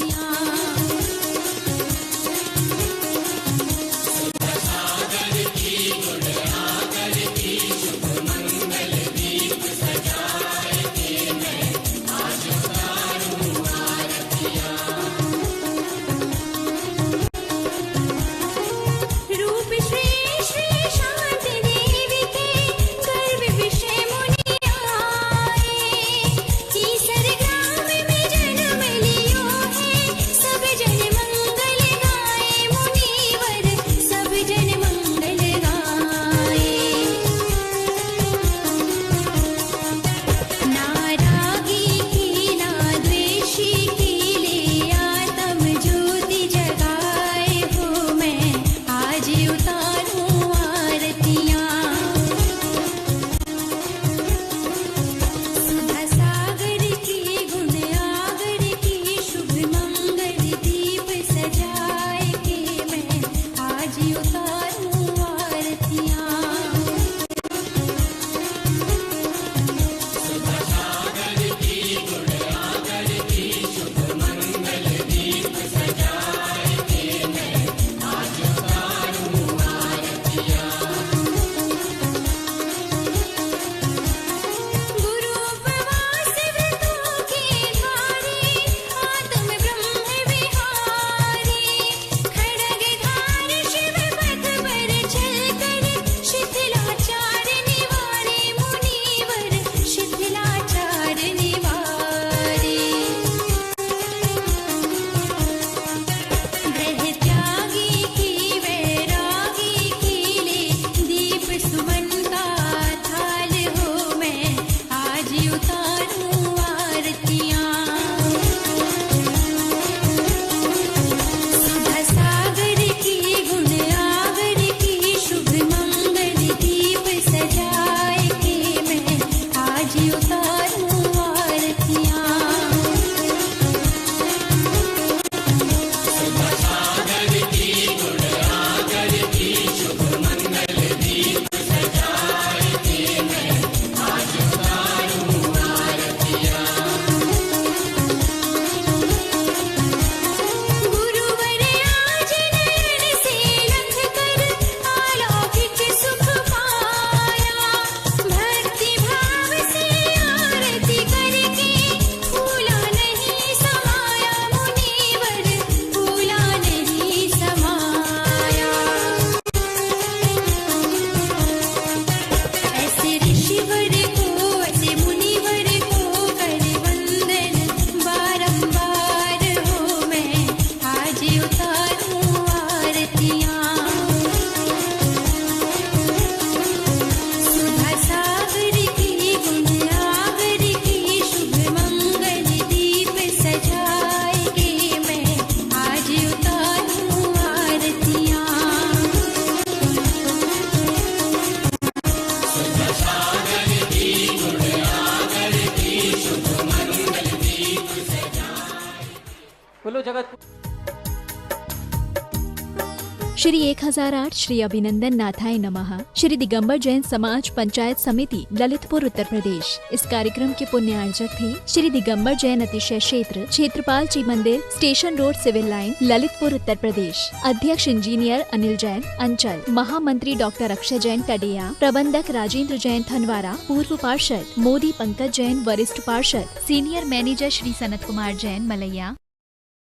दीप सजाए के मैं आज उतारूं आरतियां। गुरुवर आज नयन से लख कर अलौकिक सुख पाया। भक्ति भाव से आरती करके फूला नहीं समाया मुनिवर, फूला नहीं समाया। ऐसे ऋषिवर को ऐसे मुनिवर को कर वंदन बारंबार हो मैं आज उतारूं आरतियां। सुधा सागर की गुण आगर की शुभ मंगल दीप सजाए के मैं आज उतारूं आरतियां। बोलो जगत श्री 1008 श्री अभिनंदन नाथाय नमः। श्री दिगंबर जैन समाज पंचायत समिति ललितपुर उत्तर प्रदेश। इस कार्यक्रम के पुण्यार्जक थे श्री दिगंबर जैन अतिशय क्षेत्र, क्षेत्रपाल जी मंदिर, station road, civil line, Lalitpur Uttar Pradesh. अध्यक्ष इंजीनियर अनिल जैन, अंचल। महामंत्री डॉक्टर अक्षय जैन टडिया, प्रबंधक राजेंद्र जैन थनवारा, पूर्व पार्षद मोदी पंकज जैन, वरिष्ठ पार्षद, सीनियर मैनेजर श्री सनत कुमार जैन मलैया।